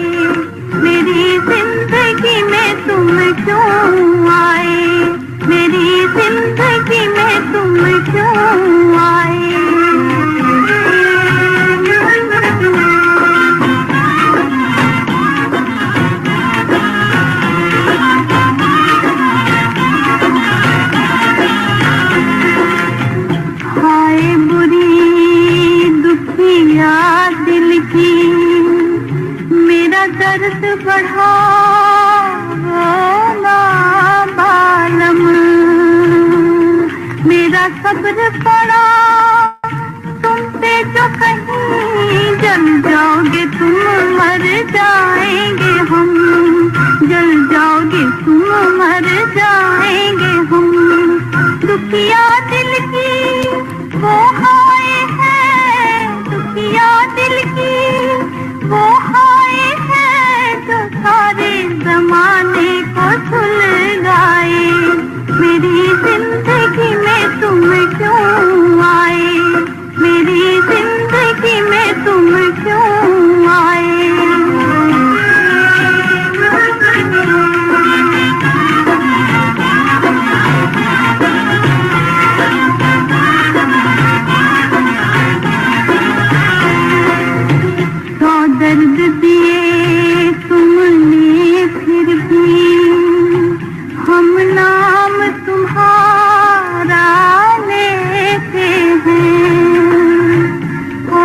मेरी जिंदगी में तुम क्यों आए, मेरी जिंदगी में तुम क्यों आए। दर्द बढ़ा ना बालम, मेरा सब्र पड़ा तुम पे जो कहीं जल जाओगे तुम, मर जाएंगे हम, जल जाओगे तुम, मर जाएंगे हम। दुखिया दिल की वो हाय है, दुखिया दिल की वो हाय है, जो सारे जमाने को सुलगाए। मेरी जिंदगी में तुम क्यों आए, मेरी जिंदगी में तुम क्यों आए। सौ दर्द दिए तुमने फिर भी हम नाम तुम्हारा लेते हैं। ओ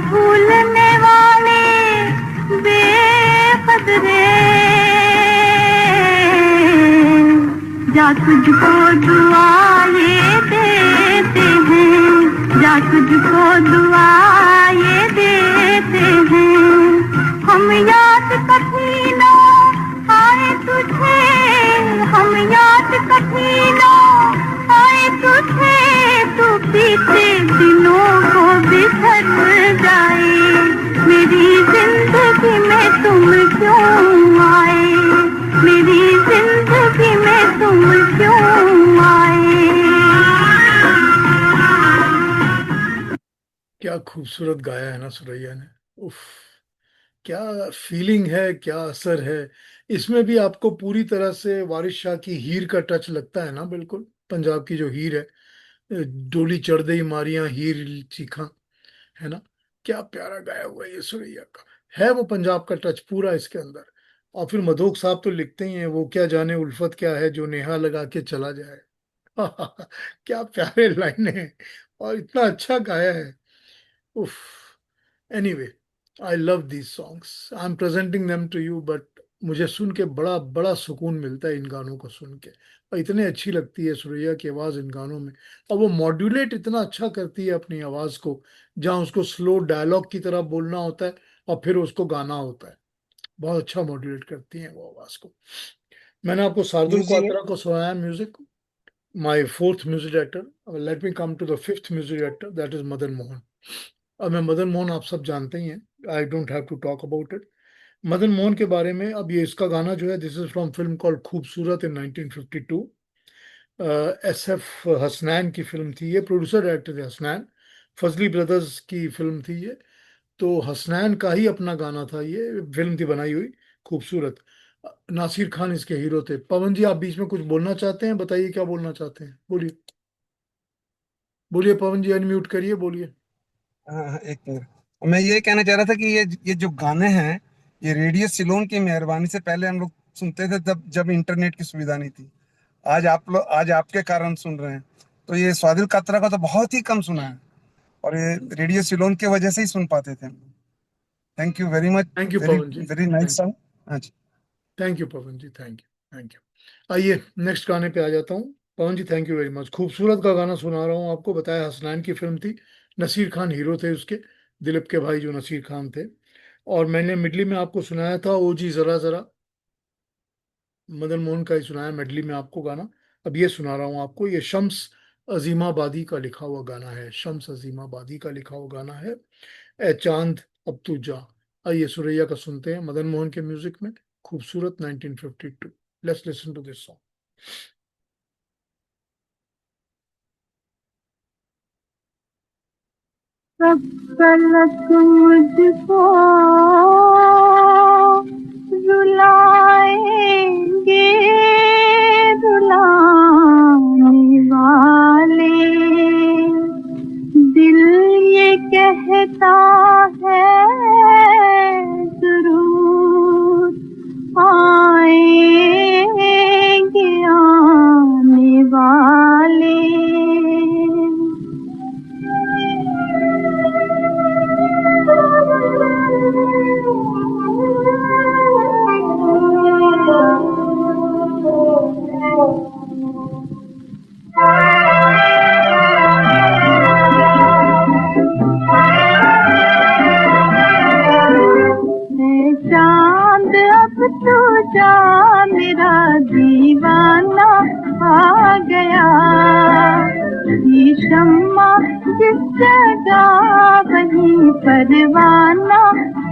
भूलने वाले बेकदरे, जा तुझको दुआ ये देते हैं, जा तुझको दुआ ये देते हैं। हम याद कभी ना आए तुझे, हम याद कभी ना आए तुझे, तू बीते दिनों को बिसर जाए। मेरी जिंदगी में तुम क्यों आए, मेरी जिंदगी में तुम क्यों आए। क्या खूबसूरत गाया है ना सुरैया ने। उफ, क्या फीलिंग है, क्या असर है इसमें भी। आपको पूरी तरह से वारिस शाह की हीर का टच लगता है ना, बिल्कुल पंजाब की जो हीर है, डोली चढ़ दई मारियां हीर चीखा, है ना। क्या प्यारा गाया हुआ है ये सुरैया का, है वो पंजाब का टच पूरा इसके अंदर। और फिर मधोक साहब तो लिखते ही हैं, वो क्या जाने उल्फत क्या है जो नेहा लगा के चला जाए। क्या प्यारे लाइन है, और इतना अच्छा गाया है। उफ, anyway, I love these songs, I am presenting them to you, but मुझे सुन के बड़ा बड़ा सुकून मिलता है इन गानों को सुन के। और इतने अच्छी लगती है सुरैया की आवाज़ इन गानों में, और वो मॉड्यूलेट इतना अच्छा करती है अपनी आवाज़ को, जहाँ उसको स्लो डायलॉग की तरह बोलना होता है और फिर उसको गाना होता है। बहुत अच्छा मॉड्यूलेट करती हैं वो आवाज़ को। मैंने आपको शार्दुल म्यूजिक क्वात्रा को सुनाया music, my fourth music director. Let me come to the fifth music director, that is Madan Mohan. अब मैं मदन मोहन आप सब जानते ही हैं, I don't have to talk about it. Madan Mohan के बारे में, अब ये इसका गाना जो है, this is from film called Khoobsurat in 1952। S F Hasnain की फिल्म थी ये, प्रोड्यूसर डायरेक्टर थे हसनैन, फजली ब्रदर्स की फिल्म थी ये। तो हसनैन का ही अपना गाना था, ये फिल्म थी बनाई हुई खूबसूरत। नासिर खान इसके हीरो थे। पवन जी, आप बीच में कुछ बोलना चाहते हैं, बताइए क्या बोलना चाहते हैं, बोलिए बोलिए पवन जी, अनम्यूट करिए, बोलिए। हाँ, एक मिनट। मैं ये कहना चाह रहा था कि ये जो गाने हैं, ये रेडियो सिलोन की मेहरबानी से पहले हम लोग सुनते थे, जब जब इंटरनेट की सुविधा नहीं थी। आज आपके कारण सुन रहे हैं। तो ये स्वादिल कात्रा का तो बहुत ही कम सुना है, और ये रेडियो सिलोन की वजह से ही सुन पाते थे हम। Thank you very much. Thank you very Pawan ji, very nice thank song. हाँ जी। Thank you Pawan ji, thank you, thank you. आइए नेक्स्ट गाने पे आ जाता हूँ। Pawan ji thank you very much. खूबसूरत का गाना सुना रहा हूँ आपको, बताया हसनैन की फिल्म थी, नसीर खान हीरो थे उसके, दिलीप के भाई जो नसीर खान थे। और मैंने मिडली में आपको सुनाया था ओ जी जरा जरा, मदन मोहन का ही सुनाया मेडली में आपको गाना। अब ये सुना रहा हूँ आपको, ये शम्स अजीमाबादी का लिखा हुआ गाना है, शम्स अजीमाबादी का लिखा हुआ गाना है, ए चांद अब तू जा। आइए सुरैया का सुनते हैं मदन मोहन के म्यूजिक में, Khoobsurat 1952। Let's listen to this song. सब गलत मुझको रुलाएंगे, रुलाने वाले। दिल ये कहता है जरूर आएंगे आने वाले। लगा वहीं परवाना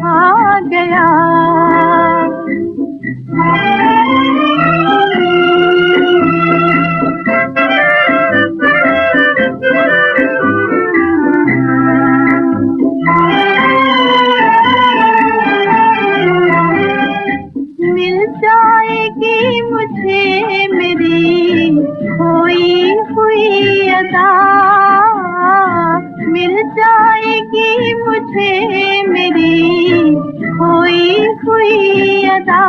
आ गया। मिल जाएगी मुझे मेरी खोई हुई अदा, मिल जाएगी मुझे मेरी खोई हुई अदा।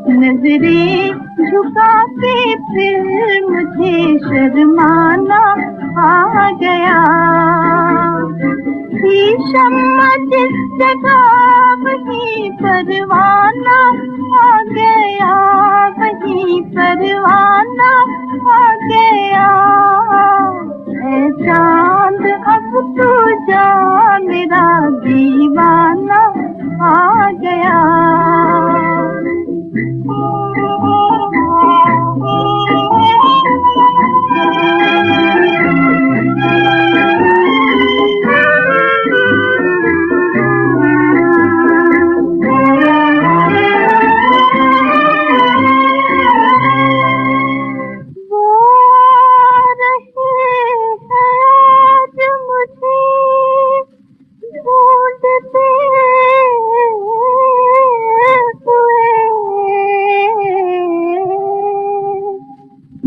नजरें झुका के फिर मुझे शर्माना आ गया। शम्मा जिस जगह वहीं परवाना आ गया, वहीं परवाना आ गया। ऐ चांद अब तू जा मेरा दीवाना आ गया।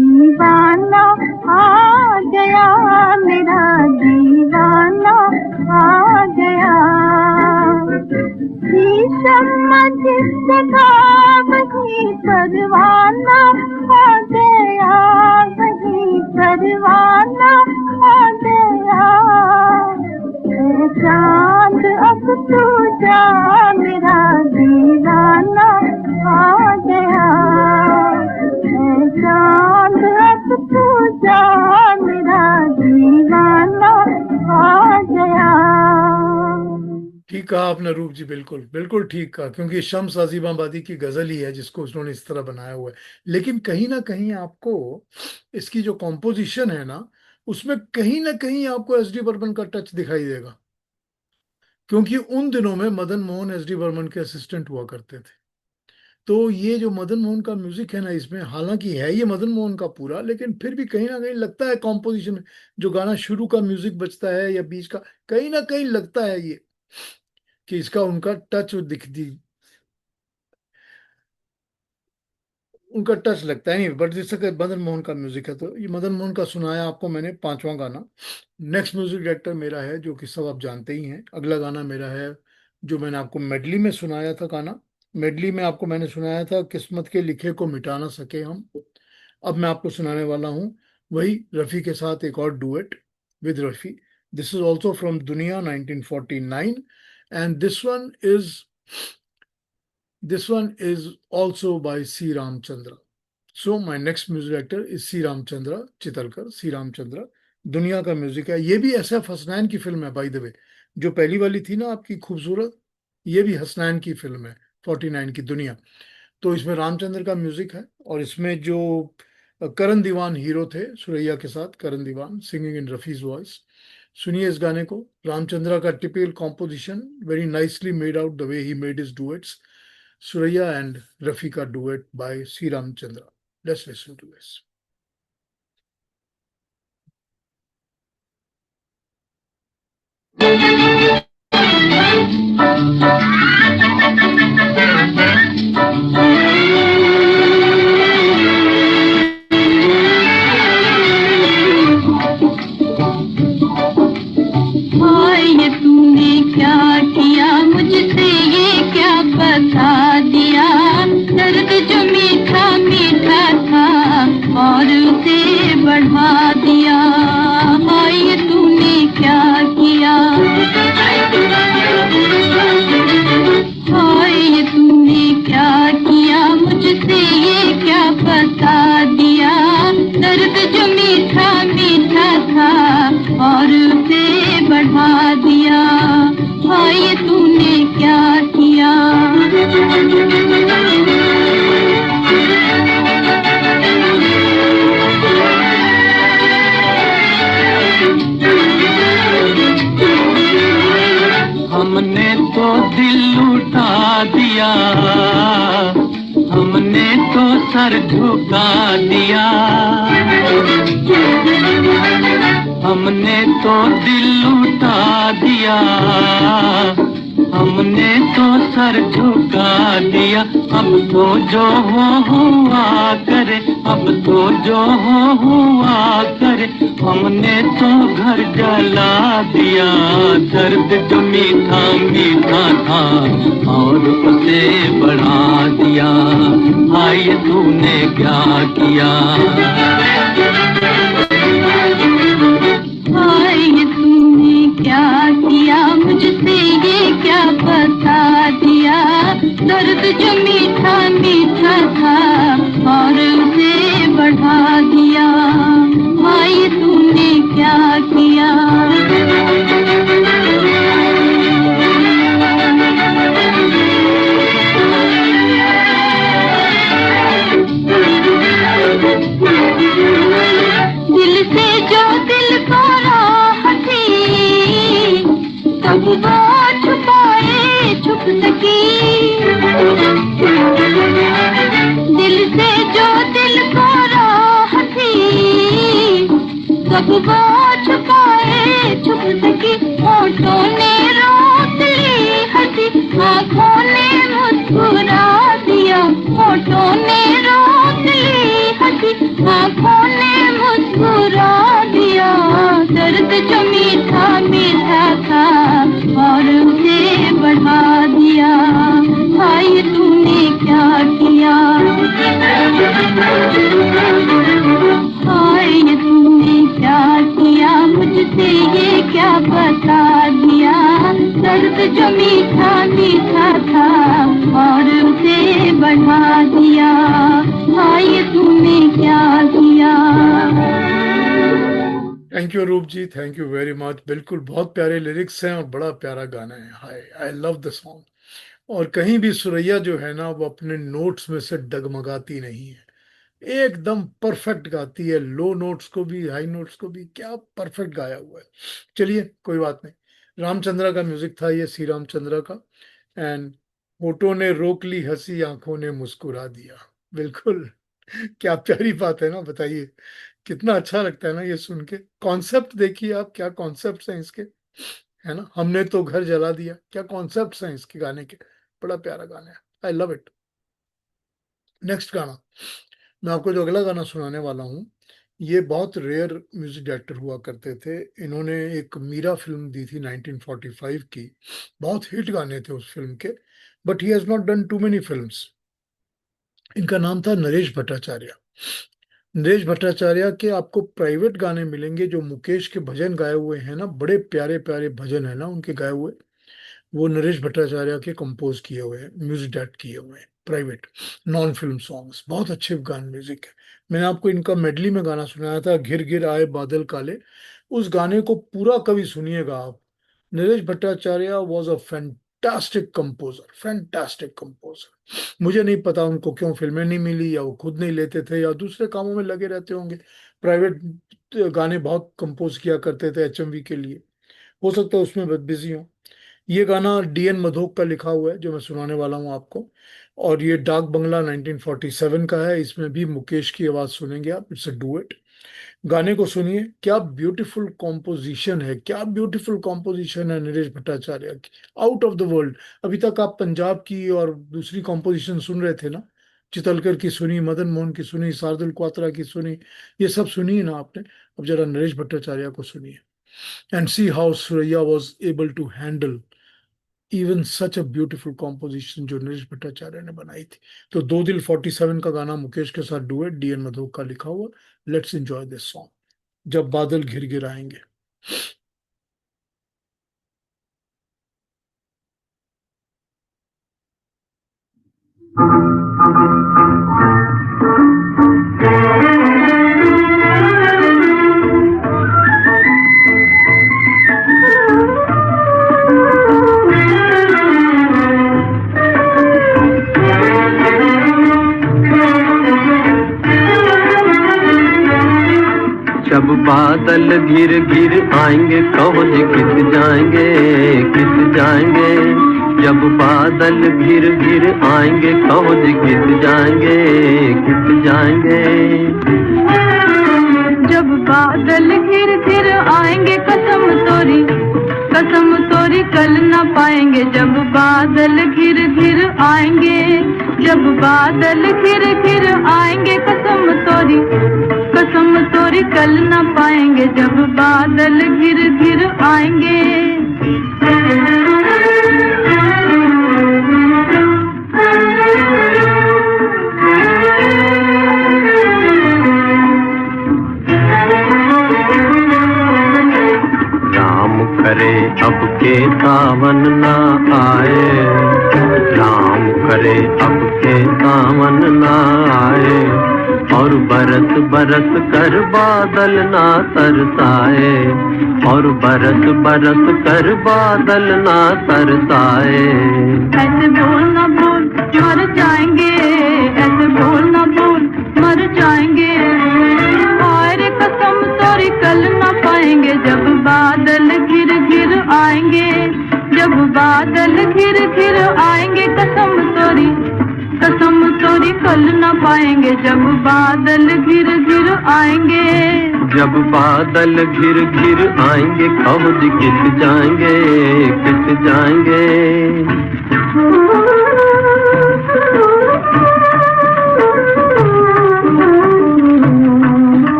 दीवाना आ गया, मेरा दीवाना आ गया। शम्मा जिस जगह वहीं परवाना आ गया, वहीं परवाना आ गया। ऐ चांद अब तू जा मेरा दीवाना आ गया। ऐ चांद अब तू जा मेरा दीवाना आ गया। ठीक कहा आपने रूप जी, बिल्कुल बिल्कुल ठीक कहा, क्योंकि शम्स आज़िमाबादी की गजल ही है जिसको उन्होंने इस तरह बनाया हुआ है। लेकिन कहीं ना कहीं आपको इसकी जो कॉम्पोजिशन है ना, उसमें कहीं ना कहीं आपको एस डी बर्मन का टच दिखाई देगा, क्योंकि उन दिनों में मदन मोहन एस डी बर्मन के असिस्टेंट हुआ करते थे। तो ये जो मदन मोहन का म्यूजिक है ना, इसमें हालांकि है ये मदन मोहन का पूरा, लेकिन फिर भी कहीं ना कहीं लगता है कॉम्पोजिशन में, जो गाना शुरू का म्यूजिक बजता है या बीच का, कहीं ना कहीं लगता है ये कि इसका उनका टच दिखती, उनका टच लगता है। नहीं, बट जैसे कि मदन मोहन का म्यूजिक है, तो ये मदन मोहन का सुनाया आपको मैंने पांचवा गाना। नेक्स्ट म्यूजिक डायरेक्टर मेरा है, जो कि सब आप जानते ही हैं। अगला गाना मेरा है जो मैंने आपको मेडली में सुनाया था गाना। मेडली में आपको मैंने सुनाया था किस्मत के लिखे को मिटा ना सके हम। अब मैं आपको सुनाने वाला हूँ वही रफ़ी के साथ एक और duet with Rafi. This is also from दुनिया 1949 and this one is also by C. Ramchandra. So my next music director is C. Ramchandra Chitalkar, C. Ramchandra। दुनिया का म्यूजिक है, ये भी SF हसनैन की फिल्म है बाय द वे। जो पहली वाली थी ना आपकी खूबसूरत, ये भी हसनैन की फिल्म है 49 की दुनिया। तो इसमें रामचंद्र का म्यूजिक है, और इसमें जो करण दीवान हीरो थे सुरैया के साथ, करण दीवान सिंगिंग इन रफीज वॉइस। सुनिए इस गाने को, रामचंद्र का typical composition, very nicely made out the way he made his duets. Surya and Rafika duet by C. Ramchandra. Let's listen to this. ये तूने क्या किया मुझसे, ये क्या बता दिया। दर्द जो मीठा मीठा था और उसे बढ़ा दिया। ये तूने क्या किया, ये तूने क्या किया मुझसे, ये क्या बता दिया। दर्द जो मीठा मीठा था और उसे बढ़ा दिया। ये तूने क्या किया। दिल लुटा दिया, हमने तो सर झुका दिया, हमने तो दिल लुटा दिया, हमने तो सर झुका दिया। अब तो जो हो हुआ करे, अब तो जो हो हुआ करे, हमने तो घर जला दिया। दर्द जो मीठा मीठा था और उसे बढ़ा दिया, हाय तूने क्या किया, हाय तूने क्या किया, मुझसे ये क्या बता दिया। दर्द जो मीठा मीठा था और उसे बढ़ा दिया, हाय तूने क्या किया। दिल से जो दिल को राह थी, तब वो छुपाए छुप सकी। दिल से जो दिल को राह थी, तब वो छुपाए छुप सकी। होठों ने रोक ली हंसी, आँखों ने मुस्कुरा दिया। होठों ने रोक ली हंसी, आँखों ने मुस्कुरा दिया। दर्द जो मीठा मीठा था और उसे बढ़ा दिया, हाय तूने क्या किया, हाय तूने क्या किया, मुझसे ये क्या बता दिया। दर्द जो मीठा मीठा था और उसे बढ़ा दिया, हाय तूने क्या किया। थैंक यू रूप जी, थैंक यू वेरी मच। बिल्कुल बहुत प्यारे लिरिक्स हैं और बड़ा प्यारा गाना है। हाय, आई लव द सॉन्ग। और कहीं भी सुरैया जो है ना, वो अपने नोट्स में से डगमगाती नहीं है, एकदम परफेक्ट गाती है। लो नोट्स को भी, हाई नोट्स को भी, क्या परफेक्ट गाया हुआ है। चलिए कोई बात नहीं। रामचंद्रा का म्यूजिक था ये, सी रामचंद्रा का। एंड होठों ने रोक ली हंसी, आंखों ने मुस्कुरा दिया। बिल्कुल क्या प्यारी बात है ना, बताइए। कितना अच्छा लगता है ना ये सुन के। कॉन्सेप्ट देखिए आप, क्या कॉन्सेप्ट हैं इसके, है ना। हमने तो घर जला दिया, क्या कॉन्सेप्ट हैं इसके गाने के। बड़ा प्यारा गाना है, आई लव इट। नेक्स्ट गाना, मैं आपको जो अगला गाना सुनाने वाला हूँ, ये बहुत रेयर म्यूजिक डायरेक्टर हुआ करते थे। इन्होंने एक मीरा फिल्म दी थी 1945 की, बहुत हिट गाने थे उस फिल्म के, but he has not done too many films. इनका नाम था नरेश भट्टाचार्य। नरेश भट्टाचार्य के आपको प्राइवेट गाने मिलेंगे जो मुकेश के भजन गाए हुए हैं ना, बड़े प्यारे प्यारे भजन है ना उनके गाए हुए, वो नरेश भट्टाचार्य के कंपोज किए हुए हैं, म्यूजिक डायरेक्ट किए हुए हैं, प्राइवेट नॉन फिल्म सॉन्ग्स, बहुत अच्छे गाने म्यूजिक है। मैंने आपको इनका मेडली में गाना सुनाया था, घिर घिर आए बादल काले। उस गाने को पूरा कभी सुनिएगा आप। Naresh Bhattacharya was a fantastic composer, fantastic composer. मुझे नहीं पता उनको क्यों फिल्में नहीं मिली, या वो खुद नहीं लेते थे, या दूसरे कामों में लगे रहते होंगे। प्राइवेट गाने बहुत कंपोज किया करते थे एचएमवी के लिए, हो सकता है उसमें बिजी हो। ये गाना डीएन मधोक का लिखा हुआ है जो मैं सुनाने वाला हूँ आपको, और ये डाक बंगला 1947 का है। इसमें भी मुकेश की आवाज सुनेंगे आप, इट्स अ डुएट। गाने को सुनिए, क्या ब्यूटीफुल कॉम्पोजिशन है, क्या ब्यूटीफुल कॉम्पोजिशन है नरेश भट्टाचार्य की, आउट ऑफ द वर्ल्ड। अभी तक आप पंजाब की और दूसरी कॉम्पोजिशन सुन रहे थे ना, चितलकर की सुनी, मदन मोहन की सुनी, शार्दुल क्वात्रा की सुनी, ये सब सुनिए ना आपने। अब जरा नरेश भट्टाचार्य को सुनिए, and see how Suraiya was able to handle even such a beautiful composition जो नरेश भट्टाचार्य ने बनाई थी। तो दो दिल 47 का गाना मुकेश के साथ डुएट, डीएन मधोक का लिखा हुआ। लेट्स एंजॉय दिस सॉन्ग, जब बादल घिर घिर आएंगे। जब बादल घिर घिर आएंगे, कौन किस जाएंगे, किस जाएंगे। जब बादल घिर घिर आएंगे कहो जी किस जाएंगे, किस जाएंगे। जब बादल घिर घिर आएंगे कसम तोरी कल न पाएंगे। जब बादल घिर घिर आएंगे, जब बादल घिर घिर आएंगे कसम तोरी कल न पाएंगे। जब बादल घिर घिर आएंगे। करे अब के सावन ना आए, राम करे अब के सावन ना आए। और बरस बरस कर बादल ना तरसाए, और बरस बरस कर बादल ना तरसाए। ऐसे बोल ना बोल मर जाएंगे, ऐसे बोल ना बोल मर जाएंगे। और कसम तोरी कल ना पाएंगे। जब बादल घिर घिर आएंगे, जब बादल घिर घिर आएंगे कसम तोरी कल ना पाएंगे। जब बादल घिर घिर आएंगे। जब बादल घिर घिर आएंगे कहो जी किस जाएंगे, किस जाएंगे।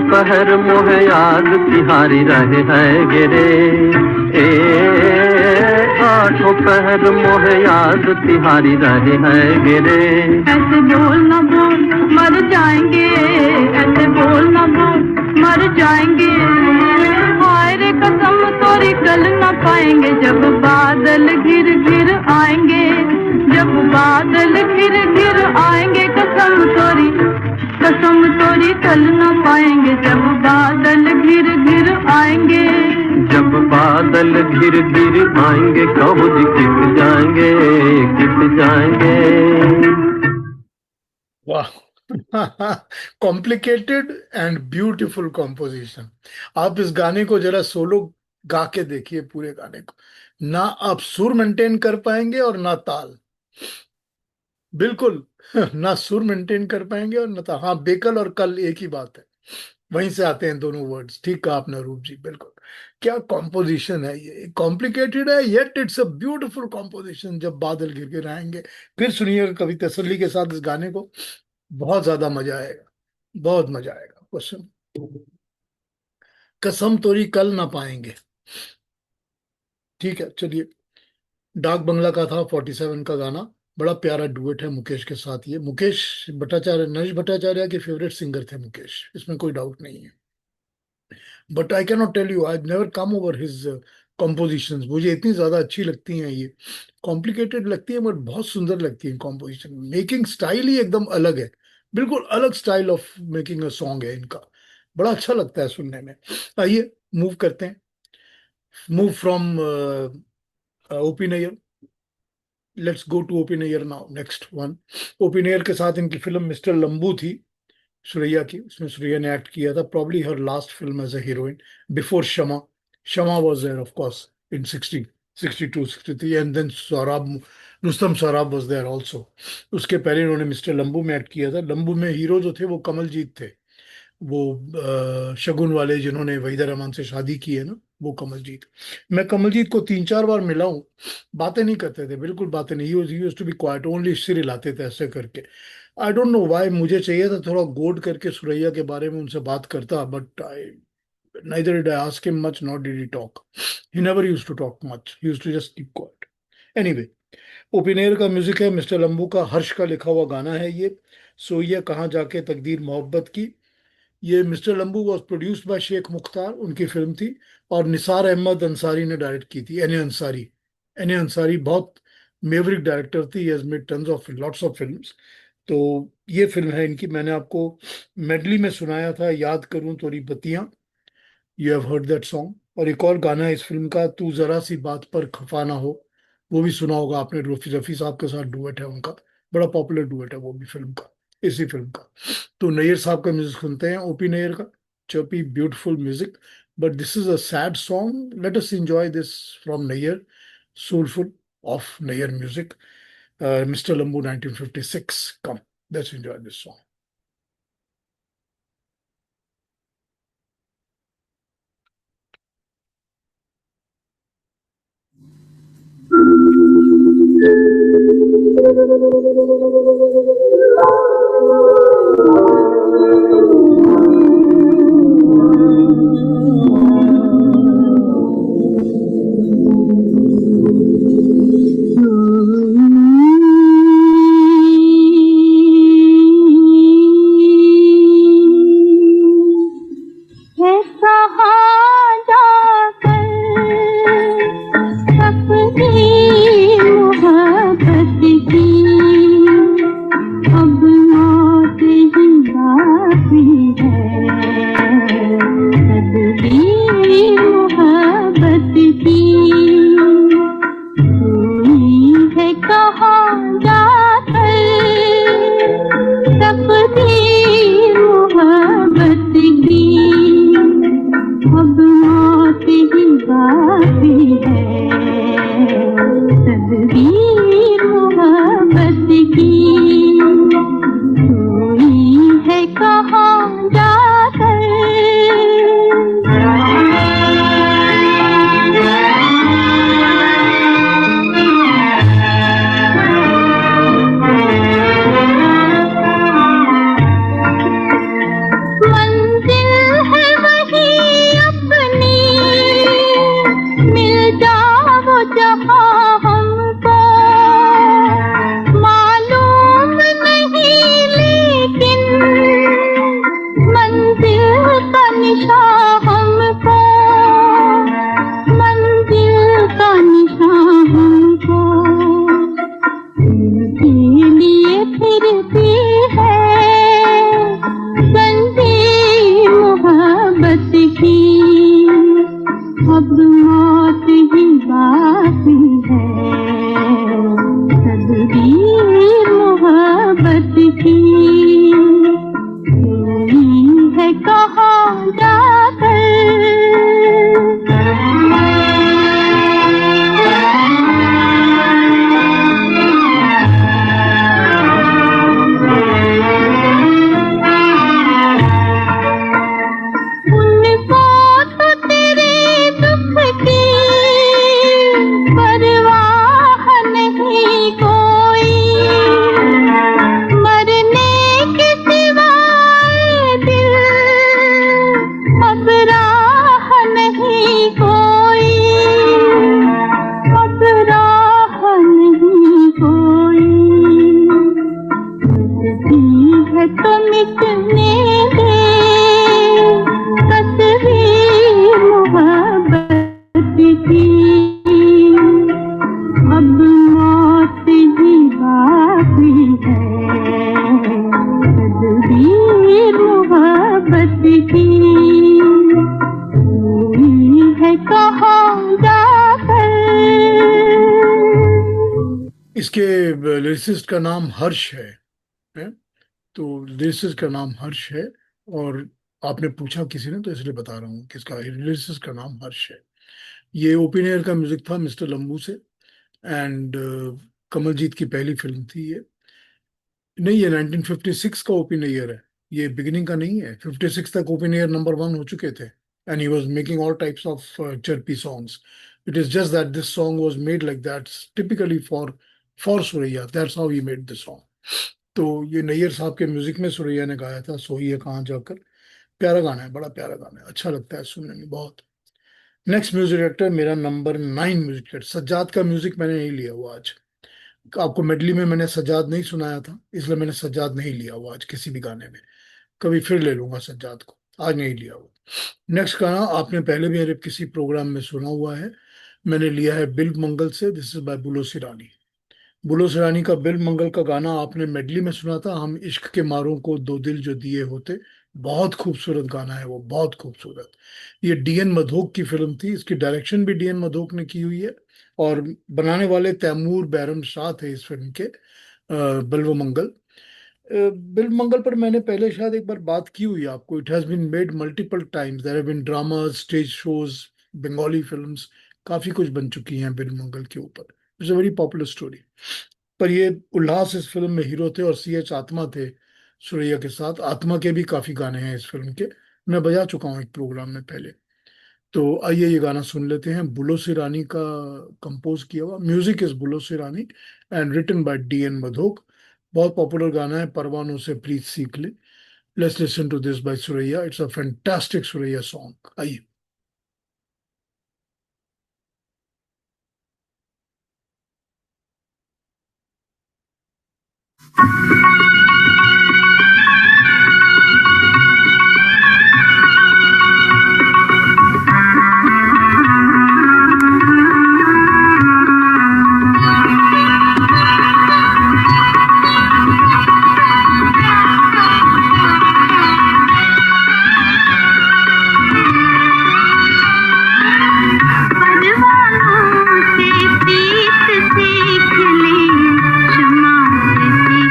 पहर मोहे याद तिहारी रहे है गिरे, आठों पहर मोहे याद तिहारी रहे है गिरे। ऐसे बोल ना बोल मर जाएंगे, ऐसे बोल ना बोल मर जाएंगे। हाय रे कसम तोरी कल ना पाएंगे। जब बादल घिर घिर आएंगे, जब बादल घिर घिर आएंगे कसम तोरी कल न पाएंगे। जब बादल घिर घिर आएंगे, जब बादल घिर घिर आएंगे कहो जी किस जाएंगे, किस जाएंगे। वाह, कॉम्प्लिकेटेड एंड ब्यूटीफुल कॉम्पोजिशन। आप इस गाने को जरा सोलो गा के देखिए, पूरे गाने को। ना आप सुर मेंटेन कर पाएंगे और ना ताल, बिल्कुल। ना सुर मेंटेन कर पाएंगे और ना ताल। हाँ, बेकल और कल एक ही बात है, वहीं से आते हैं दोनों वर्ड्स। ठीक कहा आपने रूप जी, बिल्कुल। क्या कॉम्पोजिशन है ये, कॉम्प्लिकेटेड है yet it's a beautiful composition. जब बादल घिर घिर आएंगे, फिर सुनिएगा कभी तसल्ली के साथ इस गाने को, बहुत ज्यादा मजा आएगा, बहुत मजा आएगा। क्वेश्चन, कसम तोरी कल ना पाएंगे। ठीक है, चलिए। डाक बंगला का था 47 का गाना, बड़ा प्यारा डुएट है मुकेश के साथ। ये मुकेश भट्टाचार्य, नरेश भट्टाचार्य के फेवरेट सिंगर थे मुकेश, इसमें कोई डाउट नहीं है। But I can not tell you, I never come over his compositions. मुझे इतनी ज्यादा अच्छी लगती हैं ये, कॉम्प्लिकेटेड लगती है बट बहुत सुंदर लगती है कॉम्पोजिशन। मेकिंग स्टाइल ही एकदम अलग है, बिल्कुल अलग style of making a song है इनका। बड़ा अच्छा लगता है सुनने में। आइए मूव करते हैं, move from OP Nayyar, let's go to OP Nayyar now. Next one, OP Nayyar के साथ इनकी फिल्म मिस्टर लंबू थी, सुरैया की। उसमें सुरैया ने एक्ट किया था, probably her last film as a heroine before Shama. Shama was there of course in 60 62 63, and then Sohrab, Rustam Sohrab was there also. उसके पहले इन्होंने मिस्टर लंबू में एक्ट किया था। लंबू में हीरो जो थे वो कमलजीत थे, वो शगुन वाले जिन्होंने वहीदा रहमान से शादी की है ना, वो कमलजीत। मैं कमलजीत को 3 4 बार मिला हूँ, बातें नहीं करते थे, बिल्कुल बातें नहीं। He used to be quite, only सिर हिलाते थे ऐसे करके। आई डोंट नो व्हाई, मुझे चाहिए था थोड़ा गोड करके सुरैया के बारे में उनसे बात करता, but I neither did I ask him much, nor did he talk. He never used to talk much. He used to just keep quiet. Anyway, Oppenauer का म्यूजिक है, मिस्टर लंबू का हर्ष का लिखा हुआ गाना है ये, सोइए कहाँ जाके तकदीर मोहब्बत की। ये mister Lambu was produced by Sheikh Mukhtar, उनकी फिल्म थी, और निसार अहमद अंसारी ने डायरेक्ट की थी। एने अंसारी, एने अंसारी बहुत मेवरिक डायरेक्टर थी, has made tons of lots of films. तो ये फिल्म है इनकी, मैंने आपको मेडली में सुनाया था, याद करूं तोरी बत्तियां। You have heard that song. और एक और गाना है इस फिल्म का, तू जरा सी बात पर खफा ना हो, वो भी सुना होगा आपने, रफी रफी साहब के साथ डुएट है उनका, बड़ा पॉपुलर डुएट है वो भी फिल्म का, इसी फिल्म का। तो नैयर साहब का म्यूजिक सुनते हैं, ओपी नैयर का, chirpy beautiful music. But this is a sad song, let us enjoy this from Nayyar, soulful of Nair music, Mr. Lambu 1956. Come, let's enjoy this song. है कहाँ जाकर अपनी मोहब्बत की अब मौत ही बाकी है, तदबीर मोहब्बत की हुई है कहाँ जाकर तकदीर मोहब्बत की अब मौत ही बाकी है, तदबीर मोहब्बत की हुई है कहाँ जाकर। मंजिल है वही अपनी, मिल जाओ जहाँ हमको मालूम नहीं, लेकिन मंजिल का निशान हमको, मंजिल का निशान हमको उनके लिए फिरती है बंदी मोहब्बत की अब मौत ही बाकी है, तदबीर मोहब्बत की हुई है कहाँ जाकर। उनको तो तेरे दुख की परवाह नहीं कोई, मरने के सिवाय दिल अब राह नहीं कोई, अब राह नहीं कोई, है तो मिटने दे तस्वीर मोहब्बत की अब मौत ही बाकी है, तस्वीर मोहब्बत की हुई है कहाँ जाकर। इसके लिरिसिस्ट का नाम हर्ष है? तो लिरिसिस्ट का नाम हर्ष है, और आपने पूछा किसी ने तो इसलिए बता रहा हूँ कि इसका लिरिसिस्ट का नाम हर्ष है। ये ओपिनियर का म्यूजिक था मिस्टर लंबू से, एंड कमलजीत की पहली फिल्म थी ये। नहीं, ये 1956 का ओपिनियर है, ये बिगिनिंग का नहीं है। 56 तक ओपिनियर नंबर 1 हो चुके थे, and he was making all types of chirpy songs. It is just that this song was made like that typically for Suraiya, that's how he made this song. तो ये नैयर साहब के म्यूजिक में सुरैया ने गाया था, सोई है कहाँ जाकर। प्यारा गाना है, बड़ा प्यारा गाना है, अच्छा लगता है सुनने में बहुत। नेक्स्ट म्यूजिक डायरेक्टर, मेरा नंबर 9 म्यूजिक डायरेक्टर, सज्जाद का म्यूजिक मैंने नहीं लिया हुआ आज। आपको मेडली में मैंने सज्जाद नहीं सुनाया था, इसलिए मैंने सज्जाद नहीं लिया हुआ आज किसी भी गाने में। कभी फिर ले लूंगा सज्जाद को, आज नहीं लिया हुआ। नेक्स्ट गाना आपने पहले भी मेरे किसी प्रोग्राम में सुना हुआ है, मैंने लिया है बिल मंगल से, this is by Bulo C Rani. Bulo C Rani का बिल मंगल का गाना आपने मेडली में सुना था, हम इश्क के मारों को दो दिल जो दिए होते, बहुत खूबसूरत गाना है वो, बहुत खूबसूरत। ये डीएन मधोक की फिल्म थी, इसकी डायरेक्शन भी डीएन मधोक ने की हुई है, और बनाने वाले तैमूर बैरम शाह थे इस फिल्म के। बिल्व मंगल। बिल्व मंगल पर मैंने पहले शायद एक बार बात की हुई है आपको। It has been made multiple times, there have been dramas, stage shows, Bengali films, काफी कुछ बन चुकी हैं बिल्व मंगल के ऊपर। It's a very popular story. पर ये उल्लास इस फिल्म में हीरो थे, और सीएच आत्मा थे सुरैया के साथ। आत्मा के भी काफी गाने हैं इस फिल्म के, मैं बजा चुका हूँ एक प्रोग्राम में पहले। तो आइए ये गाना सुन लेते हैं। बुलो सी रानी का कंपोज किया हुआ, music is Bulo C Rani and written by DN Madhok. बहुत पॉपुलर गाना है, परवानों से प्रीत सीख ले। Let's listen to this by Suraiya. It's a fantastic Suraiya song. आइए। परवानों से प्रीत सीख ले, क्षमा से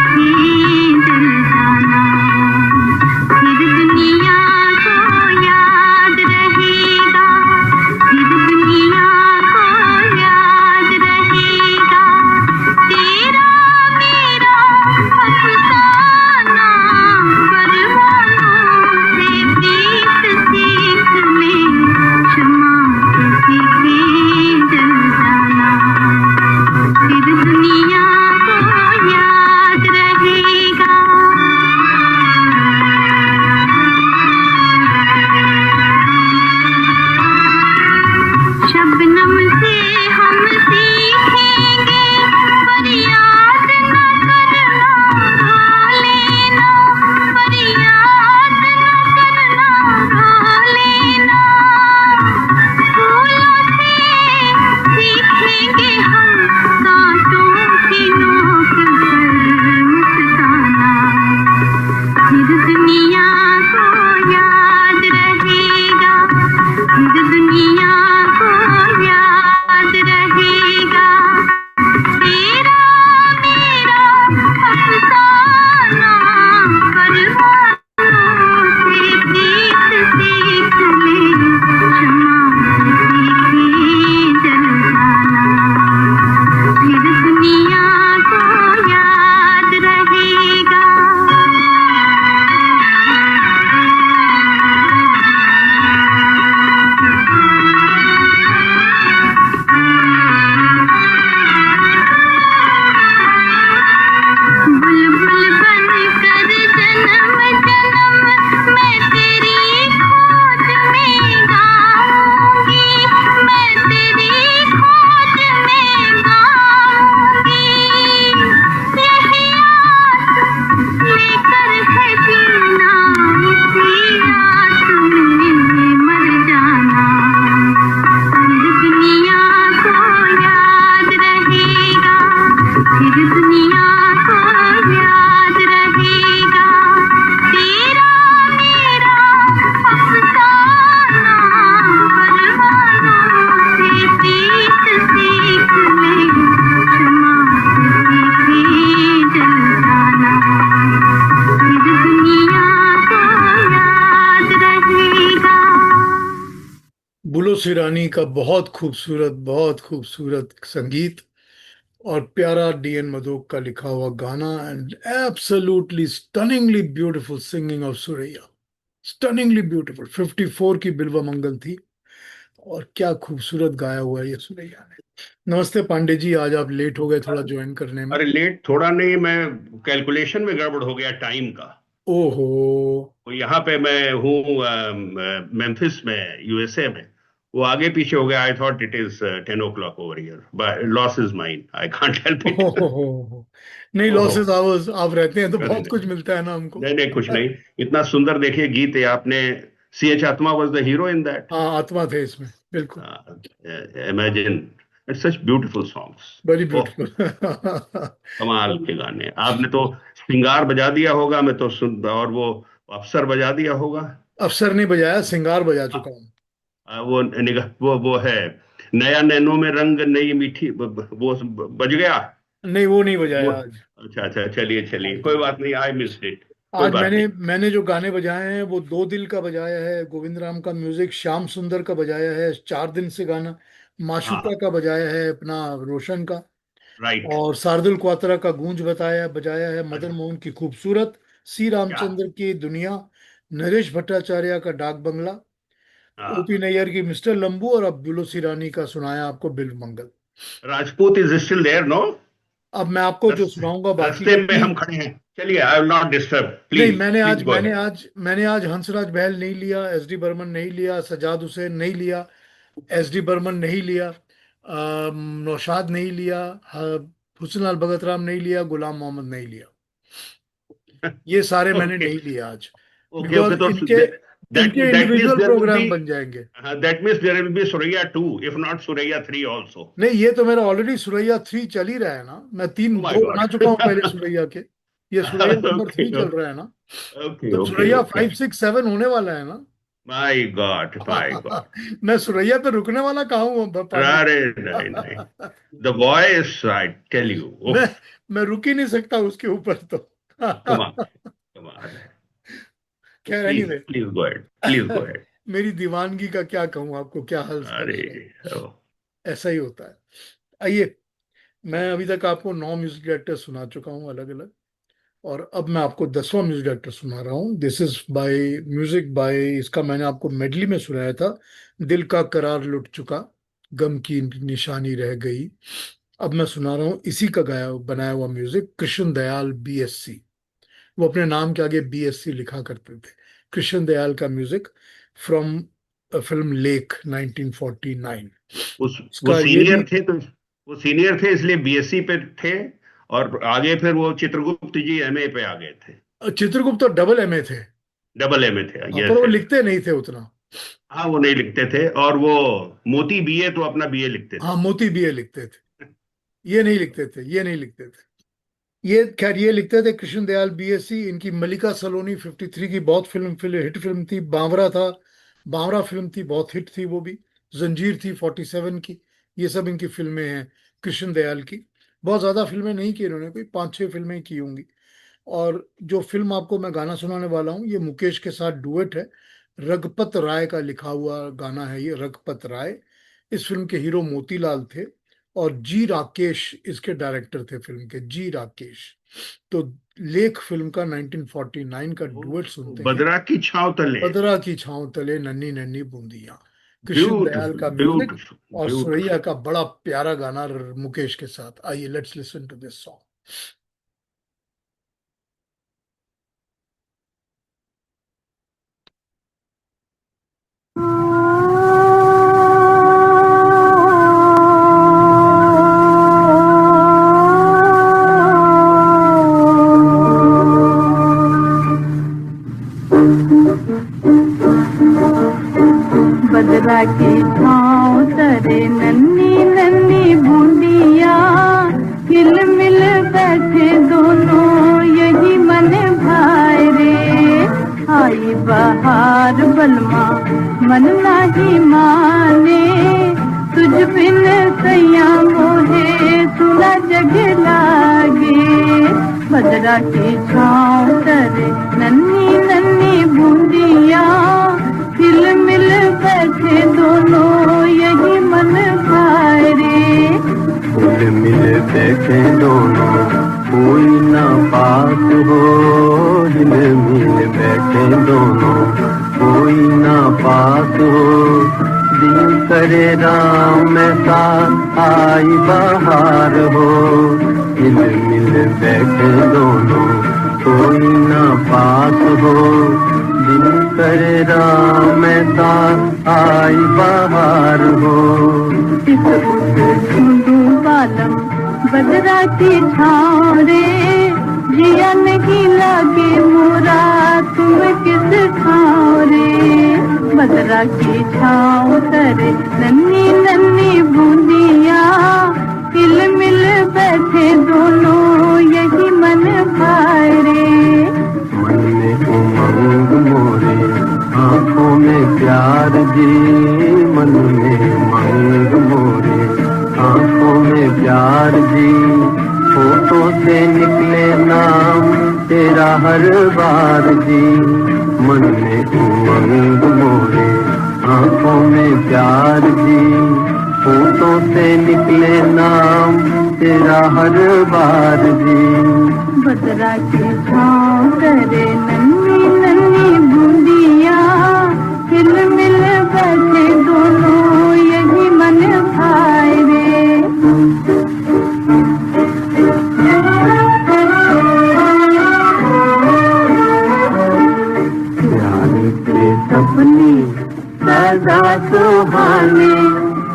सीखे दिल जाना। फिर दुनिया को याद रहेगा, फिर दुनिया को याद रहेगा, तेरा मेरा अफसाना। परवानों से प्रीत सीख ले, क्षमा से सीखे दिल जाना। फिर दुनिया को याद रहेगा। शबनम से हम सीखेंगे, पर याद न करना रो लेना, पर याद न करना रो लेना। फूलों से सीखेंगे हम, कांटों की नोक पर मुस्काना। फिर दुनिया को याद रहेगा, फिर दुनिया को याद रहेगा, तेरा मेरा अफसाना। परवानों से प्रीत सीख ले, क्षमा से सीखे जल जाना। फिर दुनिया को याद रहेगा। बुलबुल बनकर जन्म जन्म मैं तेरी खोज में गाऊंगी, मैं तेरी खोज में गाऊंगी। यही आस लेकर है जीना, इसी आस में मर जाना। फिर दुनिया को याद रहेगा, फिर दुनिया को याद रहेगा, तेरा मेरा अफसाना। परवानों से प्रीत सीख ले, क्षमा से सीखे जल जाना। फिर दुनिया को याद रहेगा। बुलो सी रानी का बहुत खूबसूरत, बहुत खूबसूरत संगीत, और प्यारा डीएन मधोक का लिखा हुआ गाना, and absolutely stunningly beautiful singing of Suraiya. Stunningly beautiful. 54 की बिल्वा मंगल थी, और क्या खूबसूरत गाया हुआ है ये सुरैया ने। नमस्ते पांडे जी, आज आप लेट हो गए थोड़ा ज्वाइन करने में। अरे लेट थोड़ा नहीं, मैं कैलकुलेशन में गड़बड़ हो गया टाइम का। ओहो। तो यहाँ पे मैं हूँ मेम्फिस में, यूएसए में। वो आगे पीछे हो गया। I thought it is 10 o'clock over here. Loss is mine, I can't help it. ओहो। नहीं, ओहो। लॉसेस आवर्स आप रहते हैं तो अरे बहुत कुछ मिलता है ना हमको। नहीं नहीं, कुछ नहीं। इतना सुंदर देखिए गीत है आपने। सी एच आत्मा was the hero in that. हाँ, आत्मा थे इसमें, बिल्कुल। Imagine, it's such beautiful songs. Very oh, beautiful. कमाल के गाने आपने तो। श्रृंगार बजा दिया होगा, मैं तो सुन। और वो अफसर बजा दिया होगा। अफसर नहीं बजाया, सिंगार बजा चुका हूँ। वो निगाह, वो है, नया नैनो में रंग नई मीठी, वो बज गया। नहीं, वो नहीं वो, बजाया आज। अच्छा अच्छा, चलिए चलिए, आज कोई नहीं। बात नहीं, आई मिस्ड इट, कोई आज बात मैंने नहीं। मैंने जो गाने बजाए हैं वो दो दिल का बजाया है, गोविंद राम का म्यूजिक, श्याम सुंदर का बजाया है, चार दिन से गाना, माशुका हाँ, का बजाया है अपना रोशन का, राइट। और शार्दुल क्वात्रा का गूंज बताया बजाया है, मदन अच्छा, मोहन की खूबसूरत, सी क्या, रामचंद्र की दुनिया, नरेश भट्टाचार्य का डाक बंगला, ओपी हाँ। नैयर की मिस्टर लंबू, और अब बुलोसी रानी का सुनाया आपको Bilwa Mangal. Rajput is still there, no? अब मैं आपको जो रास्ते, सुनाऊंगा बाकी रास्ते के में हम तीन। खड़े हैं, चलिए, आई विल नॉट डिस्टर्ब, नहीं, प्लीज मैंने आज प्लीज गो मैंने अहेड। आज मैंने आज हंसराज बहल नहीं लिया, एस डी बर्मन नहीं लिया, सजाद हुसैन नहीं लिया, एस डी बर्मन नहीं लिया, नौशाद नहीं लिया, हुस्न लाल भगत राम नहीं लिया, गुलाम मोहम्मद नहीं लिया। ये सारे मैंने ओके नहीं लिए आज, ओके ओके, बिकॉज तो इनके दैट इनके that means individual there will be, program बन जाएंगे। That means there will be Suraiya 2, if not Suraiya 3 also. नहीं, ये तो मेरा ऑलरेडी सुरैया 3 चल ही रहा है ना, मैं ओ तीन माय दो गॉड। बना चुका हूँ पहले सुरैया के। ये सुरैया नंबर ओके 3 चल रहा है ना, ओके तो ओके सुरैया ओके, 5 6 7 होने वाला है ना। My God my God. मैं सुरैया पे रुकने वाला कहाँ हूँ पांडे। अरे नहीं नहीं, the voice, I tell you, मैं मैं रुक ही नहीं सकता उसके ऊपर तो। कमाल कमाल है। खैर, please anyway, please go ahead, please go ahead. मेरी दीवानगी का क्या कहूँ आपको, क्या हाल अरे, है। ओ, ऐसा ही होता है। आइए, मैं अभी तक आपको 9 म्यूजिक डायरेक्टर सुना चुका हूँ अलग अलग, और अब मैं आपको 10वां म्यूजिक डायरेक्टर सुना रहा हूँ। This is by music by, इसका मैंने आपको मेडली में सुनाया था, दिल का करार लुट चुका, गम की निशानी रह गई। अब मैं सुना रहा हूँ इसी का गाया बनाया हुआ म्यूजिक, कृष्ण दयाल बीएससी। वो अपने नाम के आगे बीएससी लिखा करते थे। कृष्ण दयाल का म्यूजिक, फ्रॉम फिल्म लेक 1949। उस वो उसका ये भी, सीनियर थे, तो वो सीनियर थे इसलिए बीएससी पे थे, और आगे फिर वो चित्रगुप्त जी एमए पे आ गए थे। चित्रगुप्त तो डबल एमए थे। डबल एमए थे, हाँ, पर यस वो यस। लिखते नहीं थे उतना। हाँ, वो नहीं लिखते थे, और वो मोती बीए तो अपना बीए लिखते हाँ, थे। मोती बीए लिखते थे, ये नहीं लिखते थे, ये नहीं लिखते थे। ये खैर ये लिखते थे कृष्ण दयाल बीएससी। इनकी मलिका सलोनी 53 की बहुत फिल्म हिट फिल्म थी, बावरा था, बावरा फिल्म थी, बहुत हिट थी वो भी। जंजीर थी 47 की। ये सब इनकी फिल्में हैं कृष्ण दयाल की। बहुत ज्यादा फिल्में नहीं की इन्होंने, कोई 5 6 फिल्में ही की होंगी। और जो फिल्म आपको मैं गाना सुनाने वाला हूँ, ये मुकेश के साथ डुएट है। रघुपत राय का लिखा हुआ गाना है ये, रघुपत राय। इस फिल्म के हीरो मोतीलाल थे, और जी राकेश इसके डायरेक्टर थे फिल्म के, जी राकेश। तो लेख फिल्म का 1949 का डुएट ओ, सुनते हैं, बदरा की छांव तले। बदरा की छांव तले नन्ही नन्ही बूंदियां। कृष्ण दयाल ब्यूटीफुल का म्यूजिक ब्यूटीफुल और सुरैया ब्यूटीफुल। का बड़ा प्यारा गाना मुकेश के साथ। आइए, let's listen to this song. बदरा की छाँव तरे नन्ही नन्ही बूंदिया, हिल मिल बैठे दोनों यही मन भाई रे। आई बहार बलमा मन नाही माने, तुझ बिन सैया मोहे सुना जग लागे। बदरा की छाँव तरे नन्ही नन्ही बूंदिया, हिल मिल बैठे दोनों यही मन भाई रे। हिल मिल बैठे दोनों कोई ना पास हो, हिल मिल बैठे दोनों कोई ना पास हो। दिल करे राम सा आई बहार हो, हिल मिल बैठे दोनों कोई ना पास हो। दिल करे राम सा आई बहार हो। इस उस ढूंढू बालम बदरा की छाँव रे, जिया नहीं लागे मोरा तुम किस ठाव रे। बदरा की छाँव तरे नन्ही नन्ही बूंदिया, हिल मिल बैठे दोनों यही मन भाई रे। मन में उमंग प्यार जी, मन में उमंग मोरे, आंखों में प्यार जी, होठों से निकले नाम तेरा हर बार जी, मन में उमंग मोरे, आंखों में प्यार जी, होठों से निकले नाम तेरा हर बार जी। बदरा के छाँव करे नन्ही नन्ही बूंदिया, हिल मिल बैठे दोनों यही मन भाए रे। प्यार के सपने सदा सुहाने,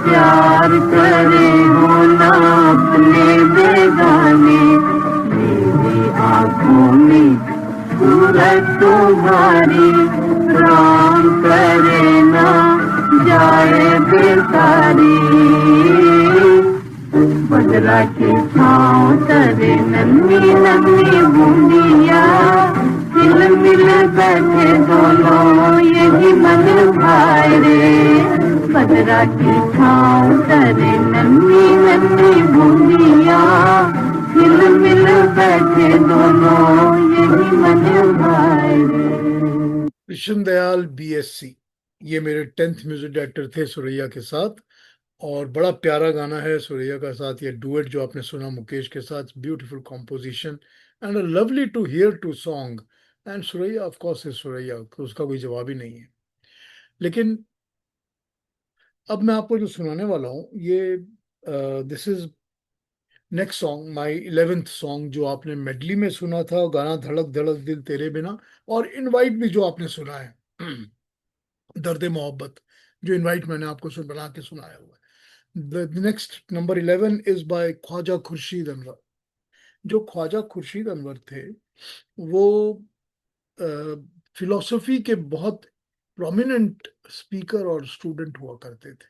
प्यार करे हो ना अपने बेगाने, मेरी आंखों में सूरज तुम्हारी, राम करे ना जाए बेसारी। बदरा के छाँव करे नन्ही नन्ही बूंदिया, हिल मिल बैठे दोनों यही मन भाए रे। बदरा की छाँव करे नन्ही नन्ही बूंदिया, हिल मिल बैठे दोनों यही मन भाए रे। कृष्ण दयाल BSc, ये मेरे 10th म्यूजिक डायरेक्टर थे सुरैया के साथ, और बड़ा प्यारा गाना है सुरैया का साथ ये डुएट जो आपने सुना मुकेश के साथ, beautiful composition and a lovely to hear to song. And Suraiya of course है सुरैया, तो उसका कोई जवाब ही नहीं है। लेकिन अब मैं आपको जो सुनाने वाला हूँ ये this is next song, my 11th song, जो आपने मेडली में सुना था, गाना धड़क धड़क दिल तेरे बिना, और इनवाइट भी जो आपने सुना है दर्द मोहब्बत, जो इनवाइट मैंने आपको सुन बना के सुनाया हुआ है। The next number 11 is by Khawaja Khurshid Anwar. जो ख्वाजा खुर्शीद अनवर थे वो फिलोसफी के बहुत प्रोमिनेंट स्पीकर और स्टूडेंट हुआ करते थे।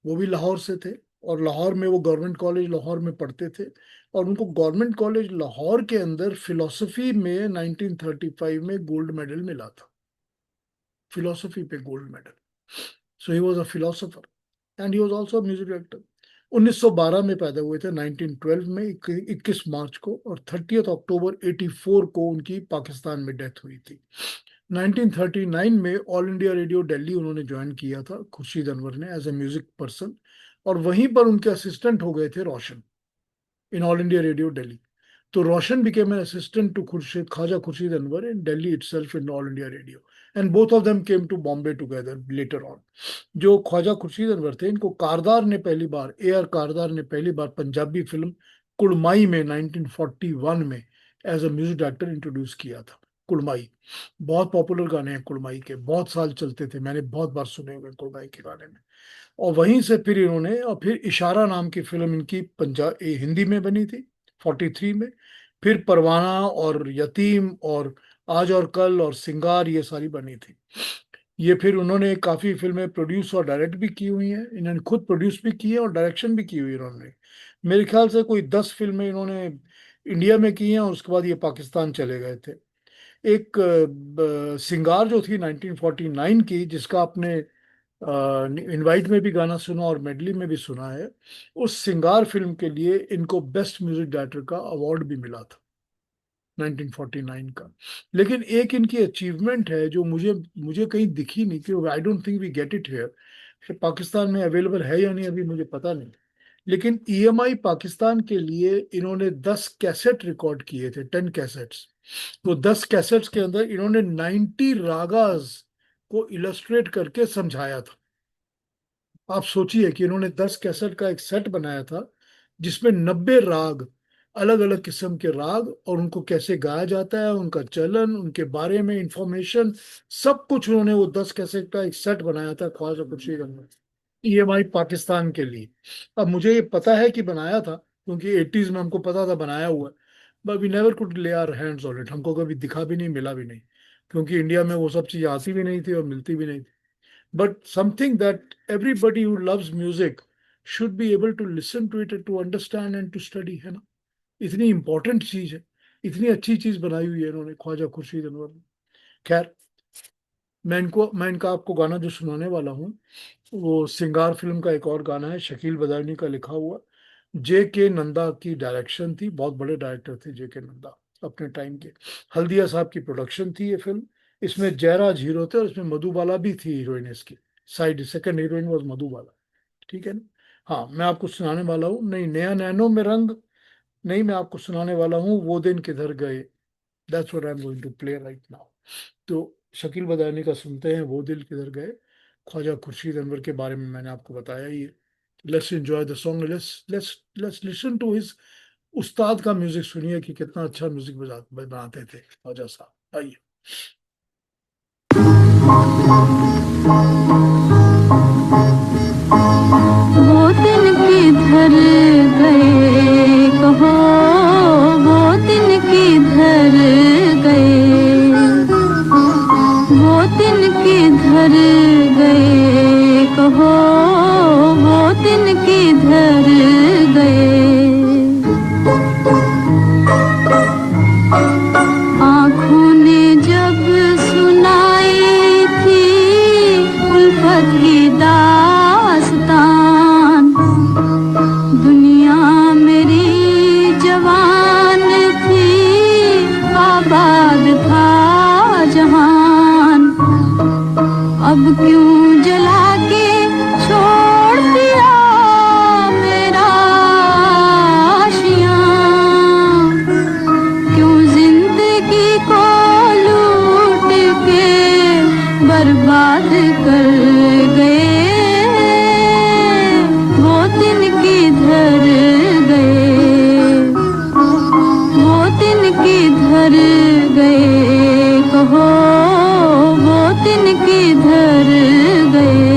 वो भी लाहौर से थे, और लाहौर में वो गवर्नमेंट कॉलेज लाहौर में पढ़ते थे, और उनको गवर्नमेंट कॉलेज लाहौर के अंदर फिलोसफी में 1935 में गोल्ड मेडल मिला था, फिलोसफी पे gold medal. So he was a philosopher and he was also music director. 1912 में पैदा हुए थे, 1912 में 21 मार्च को, और 30 अक्टूबर 84 को उनकी पाकिस्तान में डेथ हुई थी। 1939 में ऑल इंडिया रेडियो दिल्ली उन्होंने ज्वाइन किया था खुर्शीद अनवर ने एज ए म्यूजिक पर्सन, और वहीं पर उनके असिस्टेंट हो गए थे Roshan in All India Radio Delhi. तो Roshan became an assistant to Khaja Khurshid Anwar in Delhi itself in All India Radio, and both of them came to Bombay together later on. जो ख्वाजा खुर्शीद अनवर थे, इनको कारदार ने पहली बार, AR कारदार ने पहली बार पंजाबी फिल्म कुड़माई में 1941 में as a music director introduce किया था। कुड़माई बहुत पॉपुलर गाने हैं, कुड़माई के बहुत साल चलते थे, मैंने बहुत बार सुने हुए कुड़माई के गाने में। और वहीं से फिर इन्होंने, और फिर इशारा नाम की फिल्म इनकी हिंदी में बनी थी 43 में, फिर परवाना और यतीम और आज और कल और सिंगार, ये सारी बनी थी। ये फिर उन्होंने काफी फिल्में प्रोड्यूस और डायरेक्ट भी की हुई हैं, इन्होंने खुद प्रोड्यूस भी की है और डायरेक्शन भी की हुई इन्होंने। मेरे ख्याल से कोई 10 फिल्में इन्होंने इंडिया में की हैं, और उसके बाद ये पाकिस्तान चले गए थे। एक सिंगार जो थी 1949 की, जिसका आपने इनवाइट में भी गाना सुना और मेडली में भी सुना है, उस सिंगार फिल्म के लिए इनको बेस्ट म्यूजिक डायरेक्टर का अवार्ड भी मिला था 1949 का। लेकिन एक इनकी अचीवमेंट है जो मुझे मुझे कहीं दिखी नहीं, कि I don't think we get it here, Pakistan में अवेलेबल है या नहीं अभी मुझे पता नहीं। लेकिन EMI पाकिस्तान के लिए इन्होंने 10 कैसेट रिकॉर्ड किए थे, 10 कैसेट्स। तो 10 कैसेट्स के अंदर इन्होंने 90 रागास को इलस्ट्रेट करके समझाया था। आप सोचिए कि इन्होंने 10 कैसेट का एक सेट बनाया था जिसमें 90 राग, अलग अलग किस्म के राग, और उनको कैसे गाया जाता है, उनका चलन, उनके बारे में इंफॉर्मेशन, सब कुछ उन्होंने वो 10 कैसेट का एक सेट बनाया था ख्वाजा खुर्शीद अनवर, EMI पाकिस्तान के लिए। अब मुझे ये पता है कि बनाया था, क्योंकि 80s में हमको पता था बनाया हुआ, बट वी नेवर कुड ले आवर हैंड्स ऑन इट, हमको कभी दिखा भी नहीं, मिला भी नहीं, क्योंकि इंडिया में वो सब चीज़ आती भी नहीं थी और मिलती भी नहीं थी। but something that everybody who loves music should be able to listen to it and to understand and to study, है ना। इतनी इंपॉर्टेंट चीज है, इतनी अच्छी चीज बनाई हुई है इन्होंने ख्वाजा खुर्शीद अनवर ने। खैर, मैं इनका आपको गाना जो सुनाने वाला हूँ वो सिंगार फिल्म का एक और गाना है, शकील बदायूनी का लिखा हुआ। जे के नंदा की डायरेक्शन थी, बहुत बड़े डायरेक्टर थे जे के नंदा अपने टाइम के। हल्दिया साहब की प्रोडक्शन थी ये फिल्म। इसमें जयराज हीरो थे और इसमें मधुबाला भी थी हीरोइन इसकी। Side second heroine was Madhubala. ठीक है ना। हाँ, मैं आपको सुनाने वाला हूँ, नहीं नया नैनो में रंग, नहीं, मैं आपको सुनाने वाला हूँ वो दिन किधर गए। That's what I am going to play right now. तो शकील बदायूनी का सुनते हैं वो दिल किधर गए। ख्वाजा खुर्शीद अनवर के बारे में मैंने आपको बताया ही है। Let's enjoy the song, let's let's listen to his उस्ताद का म्यूजिक। सुनिए कि कितना अच्छा म्यूजिक बनाते थे ख्वाजा साहब। आइए। वो दिन किधर गए कहो, वो दिन किधर गए, वो दिन किधर गए कहो, वो दिन किधर गए। आँखों ने जब सुनाई थी उल्फत की दास्तान, दुनिया मेरी जवान थी, आबाद था जहान। अब क्यों जला के छोड़ दिया मेरा आशियाँ, क्यों जिंदगी को लूट के बर्बाद कर गए। वो दिन किधर गए, वो दिन किधर गए कहो, वो दिन किधर गए।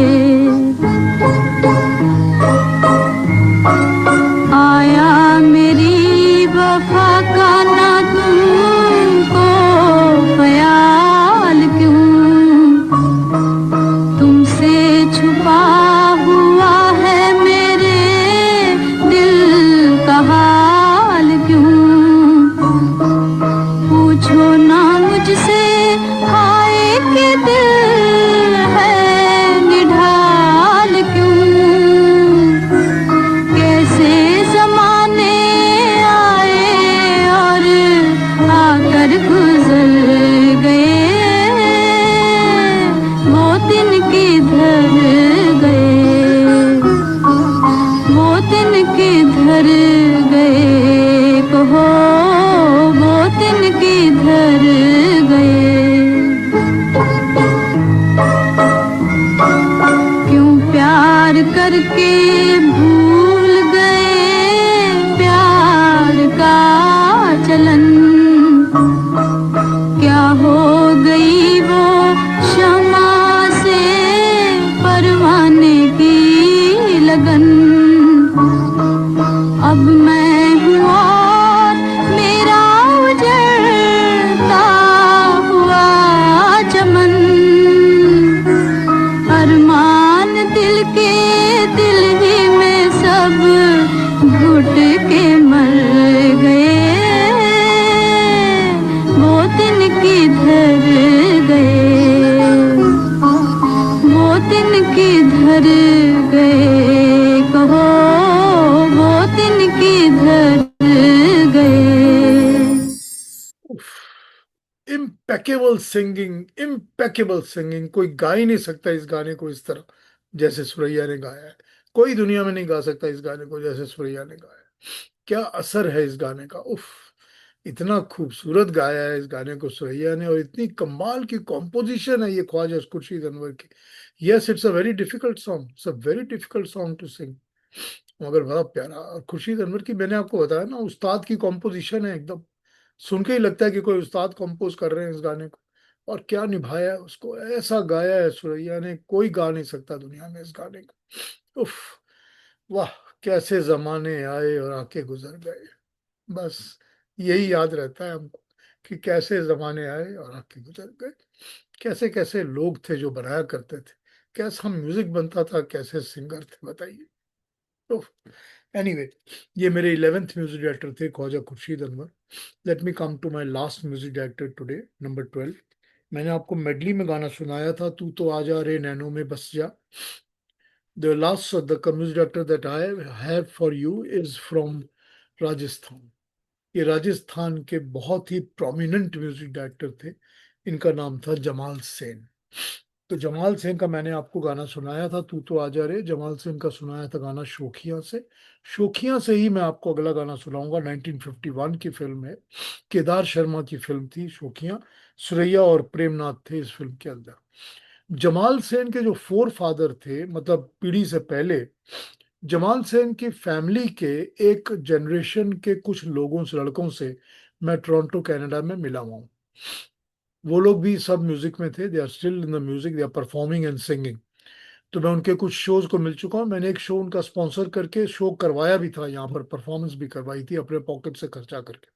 आया मेरी वफा का ना तुमको ख्याल क्यों, तुमसे छुपा हुआ है मेरे दिल का हाल क्यों। पूछो ना मुझसे हाय के दिल है निढाल क्यों। कैसे जमाने आए और आकर गुजर गए। वो दिन किधर गए, वो दिन किधर गए कहो, वो दिन किधर गए। क्यों प्यार करके भूल गए प्यार का चलन। क्या हो गई वो शमा से परवाने की लगन। अब मैं हूँ और मेरा उजड़ता हुआ चमन। अरमान दिल के दिल ही में सब घुट के मर गए। वो दिन किधर गए, वो दिन किधर गए कहो, वो दिन किधर गए। Impeccable singing, impeccable singing. कोई गा ही नहीं सकता इस गाने को इस तरह जैसे सुरैया ने गाया है। कोई दुनिया में नहीं गा सकता इस गाने को जैसे सुरैया ने गाया है। क्या असर है इस गाने का, उफ। इतना खूबसूरत गाया है इस गाने को सुरैया ने, और इतनी कमाल की कॉम्पोजिशन है ये ख्वाजा खुर्शीद अनवर की। Yes, it's a very difficult song, it's a very difficult song to sing, मगर बड़ा प्यारा। और खुर्शीद अनवर की मैंने आपको बताया ना, उस्ताद की कॉम्पोजिशन है एकदम। सुन के ही लगता है कि कोई उस्ताद कंपोज कर रहे हैं इस गाने को। और क्या निभाया है उसको, ऐसा गाया है सुरैया ने, कोई गा नहीं सकता दुनिया में इस गाने को। उफ, वाह। कैसे जमाने आए और आके गुजर गए। बस यही याद रहता है हमको कि कैसे जमाने आए और आके गुजर गए। कैसे कैसे लोग थे जो बनाया करते थे, कैसा म्यूजिक बनता था, कैसे सिंगर थे, बताइए। तो एनीवे, ये मेरे 11th म्यूजिक डायरेक्टर थे Khawaja Khurshid Anwar. Let me come to my last music director today, number 12। मैंने आपको मेडली में गाना सुनाया था, तू तो आजा रे नैनो में बस जा। The last the music director that I have for you is from Rajasthan. ये राजस्थान के बहुत ही प्रोमिनेंट म्यूजिक डायरेक्टर थे। इनका नाम था जमाल सेन। तो जमाल सेन का मैंने आपको गाना सुनाया था, तू तो आजा रे। जमाल सेन का सुनाया था गाना शोखिया से। शोखिया से ही मैं आपको अगला गाना सुनाऊंगा। 1951 की फिल्म है, केदार शर्मा की फिल्म थी शोखिया। सुरैया और प्रेमनाथ थे इस फिल्म के अंदर। जमाल सेन के जो फोर फादर थे, मतलब पीढ़ी से पहले, जमाल सेन की फैमिली के एक जनरेशन के कुछ लोगों से, लड़कों से मैं टोरंटो कनाडा में मिला हुआ हूँ। वो लोग भी सब म्यूजिक में थे। They are still in the music, they are performing and singing. तो मैं उनके कुछ शोज को मिल चुका हूँ। मैंने एक शो उनका स्पॉन्सर करके शो करवाया भी था यहाँ पर, परफॉर्मेंस भी करवाई थी अपने पॉकेट से खर्चा करके।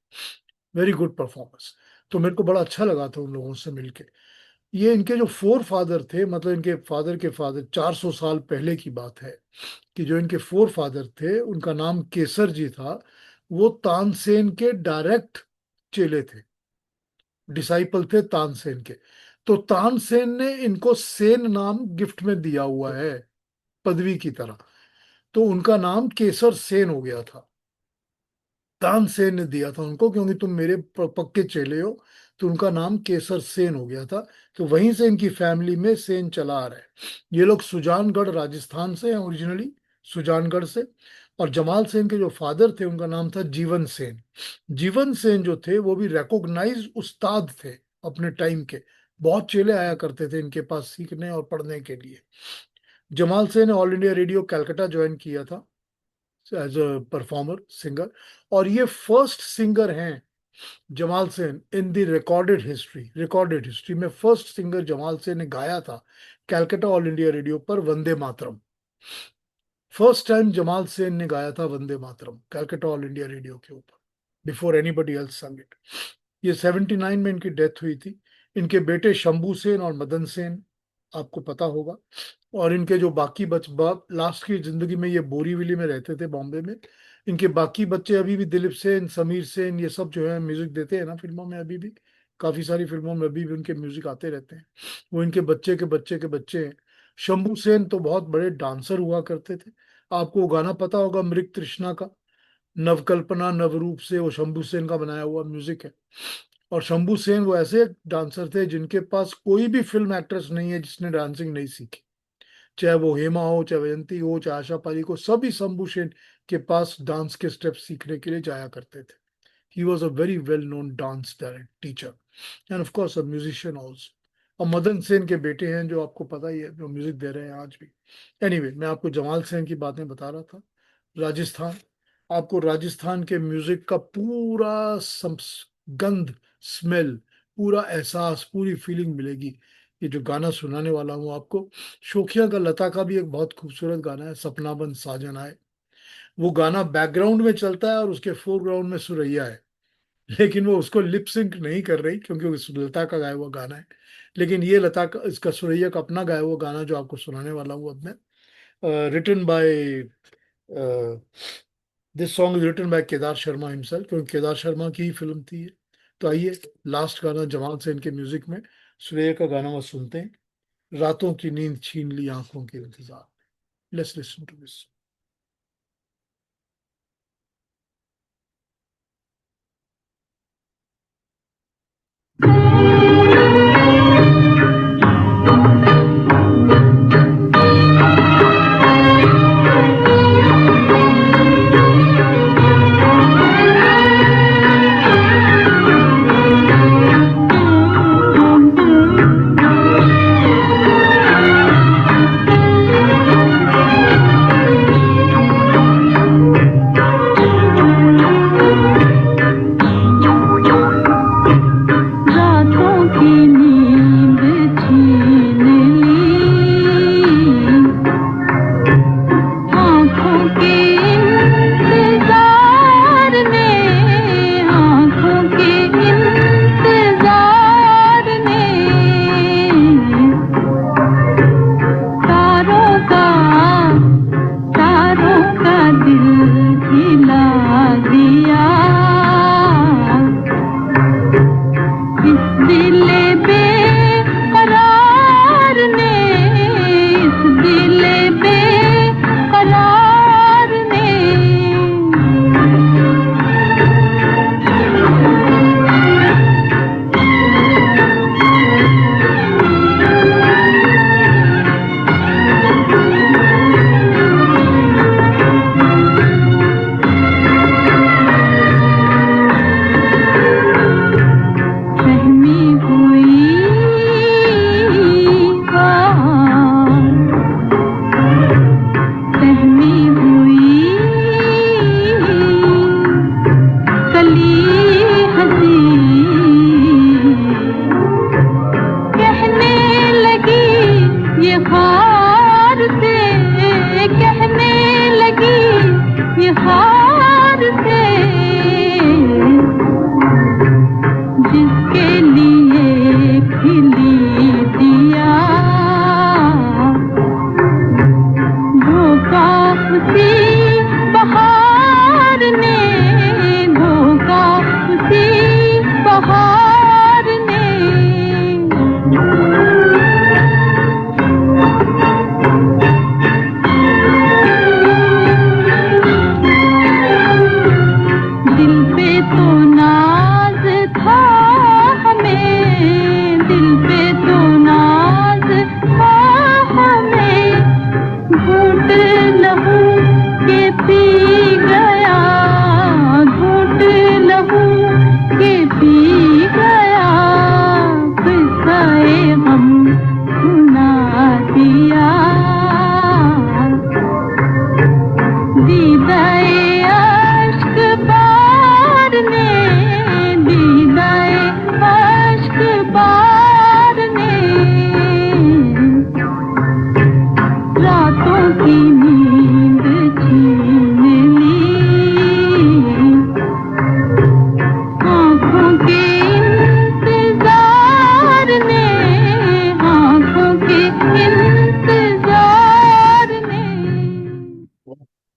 Very good performance. तो मेरे को बड़ा अच्छा लगा था उन लोगों से मिलके। ये इनके जो फोर फादर थे, मतलब इनके फादर के फादर, 400 साल पहले की बात है कि जो इनके फोर फादर थे, उनका नाम केसर जी था। वो तानसेन के डायरेक्ट चेले थे, डिसाइपल थे तानसेन के। तो तानसेन ने इनको सेन नाम गिफ्ट में दिया हुआ है, पदवी की तरह। तो उनका नाम केसर सेन हो गया था। तानसेन ने दिया था उनको, क्योंकि तुम मेरे पक्के चेले हो। तो उनका नाम केसर सेन हो गया था। तो वहीं से इनकी फैमिली में सेन चला आ रहा है। ये लोग सुजानगढ़ राजस्थान से हैं ओरिजिनली, सुजानगढ़ से। और जमाल सेन के जो फादर थे उनका नाम था जीवन सेन। जीवन सेन जो थे वो भी रिकॉग्नाइज उस्ताद थे अपने टाइम के। बहुत चेले आया करते थे इनके पास सीखने और पढ़ने के लिए। जमाल सेन ने all India radio Calcutta join किया था एज अ परफॉर्मर, सिंगर। और ये फर्स्ट सिंगर हैं, Jamal Sen, in the recorded history में फर्स्ट सिंगर जमाल सेन ने गाया था कलकत्ता ऑल इंडिया रेडियो पर वंदे मातरम। फर्स्ट टाइम जमाल सेन ने गाया था Vande Mataram Calcutta all India radio के ऊपर, बिफोर एनीबडी एल्स संग इट। ये 79 में इनकी डेथ हुई थी। इनके बेटे शंभू सेन और मदन सेन आपको पता होगा। और इनके जो बाकी बाप लास्ट की जिंदगी में ये बोरीवली में रहते थे, बॉम्बे में। इनके बाकी बच्चे अभी भी दिलीप सेन, समीर सेन, ये सब जो है म्यूजिक देते हैं ना फिल्मों में। अभी भी काफी सारी फिल्मों में अभी भी उनके म्यूजिक आते रहते हैं। वो इनके बच्चे के बच्चे के बच्चे हैं। शंभू सेन तो बहुत बड़े डांसर हुआ करते थे। आपको वो गाना पता होगा मृग तृष्णा का, नवकल्पना नवरूप से, वो शंभू सेन का बनाया हुआ म्यूजिक है। और शंभू सेन वो ऐसे डांसर थे जिनके पास कोई भी फिल्म एक्ट्रेस नहीं है जिसने डांसिंग नहीं सीखी। चाहे वो हेमा हो, चाहे वयंती हो, चाहे आशा पारिक हो, सभी शंभू सेन के पास डांस के स्टेप्स सीखने के लिए जाया करते थे। He was a very well known dance teacher and of course a musician also. और मदन सेन के बेटे हैं जो आपको पता ही है, जो म्यूजिक दे रहे हैं आज भी। एनीवे, मैं आपको जमाल सेन की बातें बता रहा था। राजस्थान, आपको राजस्थान के म्यूजिक का पूरा गंध, स्मेल, पूरा एहसास, पूरी फीलिंग मिलेगी। ये जो गाना सुनाने वाला हूँ आपको, शोखिया का, लता का भी एक बहुत खूबसूरत गाना है, सपना बन साजन आए। वो गाना बैकग्राउंड में चलता है और उसके फोरग्राउंड में सुरैया है। लेकिन वो उसको लिप सिंक नहीं कर रही क्योंकि वो लता का गाया हुआ गाना है। लेकिन ये लता का, इसका, सुरैया का अपना गाया हुआ गाना जो आपको सुनाने वाला हूँ अब मैं, written by, this song is written by Kedar Sharma himself, क्योंकि केदार शर्मा की ही फिल्म थी ये। तो आइए, लास्ट गाना जमाल सेन के म्यूजिक में, सुरैया का गाना वो सुनते हैं। रातों की नींद छीन ली आंखों के इंतजार। Let's listen to this.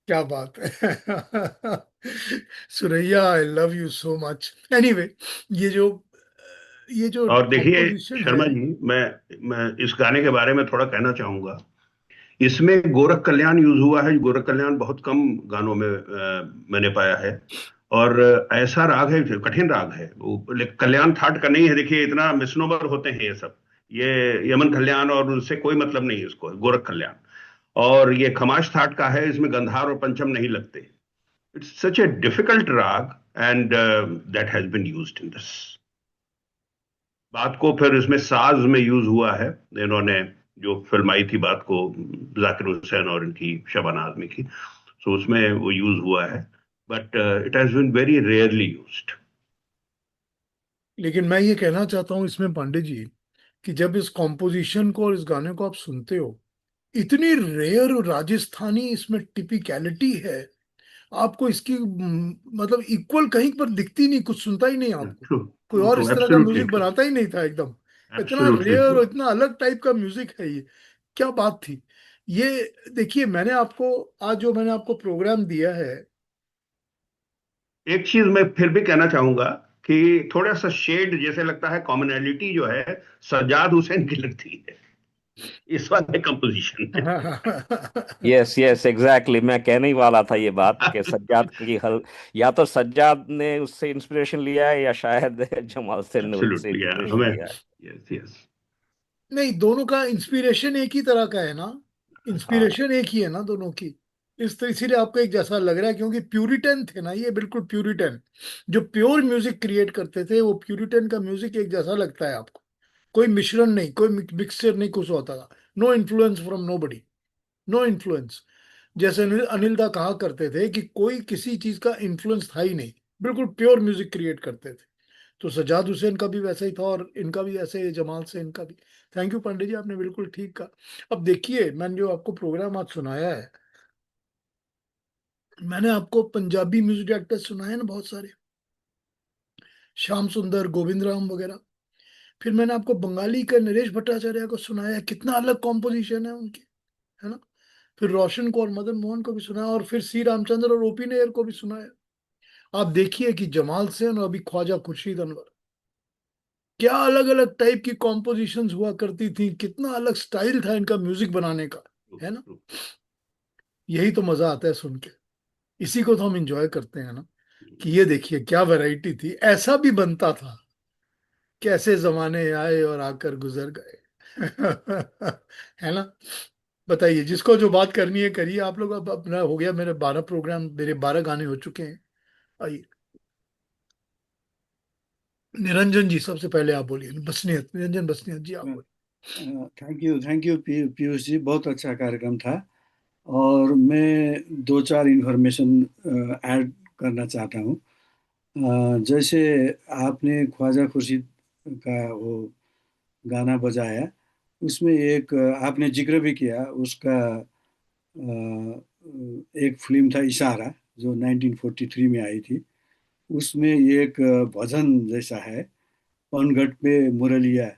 क्या बात है। Suraiya, I love you so much. Anyway, ये जो ये जो और देखिए कॉम्पोजिशन है। शर्मा जी, मैं इस गाने के बारे में थोड़ा कहना चाहूंगा। इसमें गोरख कल्याण यूज हुआ है। गोरख कल्याण बहुत कम गानों में मैंने पाया है। और ऐसा राग है, कठिन राग है वो, लेकिन कल्याण थाट का नहीं है। देखिए इतना मिसनोबर होते हैं ये सब। ये यमन कल्याण और उनसे कोई मतलब नहीं है इसको, गोरख कल्याण। और ये खमाज थाट का है, इसमें गंधार और पंचम नहीं लगते। It's such a difficult raag, and that has been used in this. बात को फिर इसमें साज में यूज हुआ है। इन्होंने जो फिल्म आई थी बात को, जाकिर हुसैन और इनकी शबाना आजमी की, सो उसमें वो यूज हुआ है। But it has been very rarely used. लेकिन मैं ये कहना चाहता हूँ इसमें पांडे जी, कि जब इस कॉम्पोजिशन को और इस गाने को आप सुनते हो, इतनी रेयर राजस्थानी इसमें टिपिकलिटी है। आपको इसकी मतलब इक्वल कहीं पर दिखती नहीं, कुछ सुनता ही नहीं आपको। ट्रू, कोई ट्रू, और ट्रू, इस तरह का एब्सोल्युटली म्यूजिक ट्रू, बनाता ही नहीं था एकदम। इतना एब्सोल्युटली रेयर ट्रू। और इतना अलग टाइप का म्यूजिक है ये। क्या बात थी ये। देखिए, मैंने आपको आज जो मैंने आपको प्रोग्राम दिया है। एक चीज मैं फिर भी कहना चाहूंगा कि थोड़ा सा शेड जैसे लगता है, कॉमनैलिटी जो है सज्जाद हुसैन की लगती है इस वाले कंपोजिशन में। यस यस एग्जैक्टली, मैं कहने ही वाला था ये बात कि सज्जाद की हल, या तो सज्जाद ने उससे इंस्पिरेशन लिया है या शायद जमाल सेन ने उससे एब्सोल्युटली, इंस्पिरेशन हमें, लिया है। Yes yes. नहीं, दोनों का इंस्पिरेशन एक ही तरह का है ना। हाँ इंस्पिरेशन एक ही है ना दोनों की। इस तरह इसीलिए आपको एक जैसा लग रहा है, क्योंकि प्यूरिटन थे ना ये, बिल्कुल प्यूरिटन। जो प्योर म्यूजिक क्रिएट करते थे वो प्यूरिटन का म्यूजिक एक जैसा लगता है आपको। कोई मिश्रण नहीं, कोई मिक्सचर नहीं कुछ होता था। No influence from nobody. No influence. जैसे अनिल दा कहा करते थे कि कोई किसी चीज का इन्फ्लुएंस था ही नहीं। बिल्कुल प्योर म्यूजिक क्रिएट करते थे। तो सज्जाद हुसैन का भी वैसा ही था, और इनका भी ऐसे ही, जमाल से इनका भी। थैंक यू पांडे जी, आपने बिल्कुल ठीक कहा। अब देखिए, मैंने जो आपको प्रोग्राम आज सुनाया है, मैंने आपको पंजाबी म्यूजिक डायरेक्टर सुनाए ना बहुत सारे, श्याम सुंदर, गोविंद राम वगैरह। फिर मैंने आपको बंगाली का नरेश भट्टाचार्य को सुनाया है, कितना अलग कॉम्पोजिशन है उनकी, है ना। फिर रोशन को और मदन मोहन को भी सुनाया, और फिर सी रामचंद्र और ओपी नैयर को भी सुनाया। आप देखिए कि जमाल सेन और अभी ख्वाजा खुर्शीद अनवर, क्या अलग अलग टाइप की कॉम्पोजिशंस हुआ करती थी, कितना अलग स्टाइल था इनका म्यूजिक बनाने का, है ना। यही तो मजा आता है सुन के। इसी को तो हम इंजॉय करते हैं ना, कि ये देखिए क्या वैरायटी थी, ऐसा भी बनता था। कैसे जमाने आए और आकर गुजर गए। है ना। बताइए, जिसको जो बात करनी है करिए आप लोग। अब अपना हो गया, मेरे 12 प्रोग्राम, मेरे 12 गाने हो चुके हैं। आइए, निरंजन जी सबसे पहले आप बोलिए। बसनियत, निरंजन बसनियत जी, आप बोलिए। थैंक यू पीयूष जी, बहुत अच्छा कार्यक्रम था। और मैं दो चार इन्फॉर्मेशन ऐड करना चाहता हूँ। जैसे आपने ख्वाजा खुर्शीद का वो गाना बजाया, उसमें एक आपने जिक्र भी किया उसका। एक फिल्म था इशारा, जो 1943 में आई थी। उसमें ये एक भजन जैसा है, पनघट पे मुरलिया,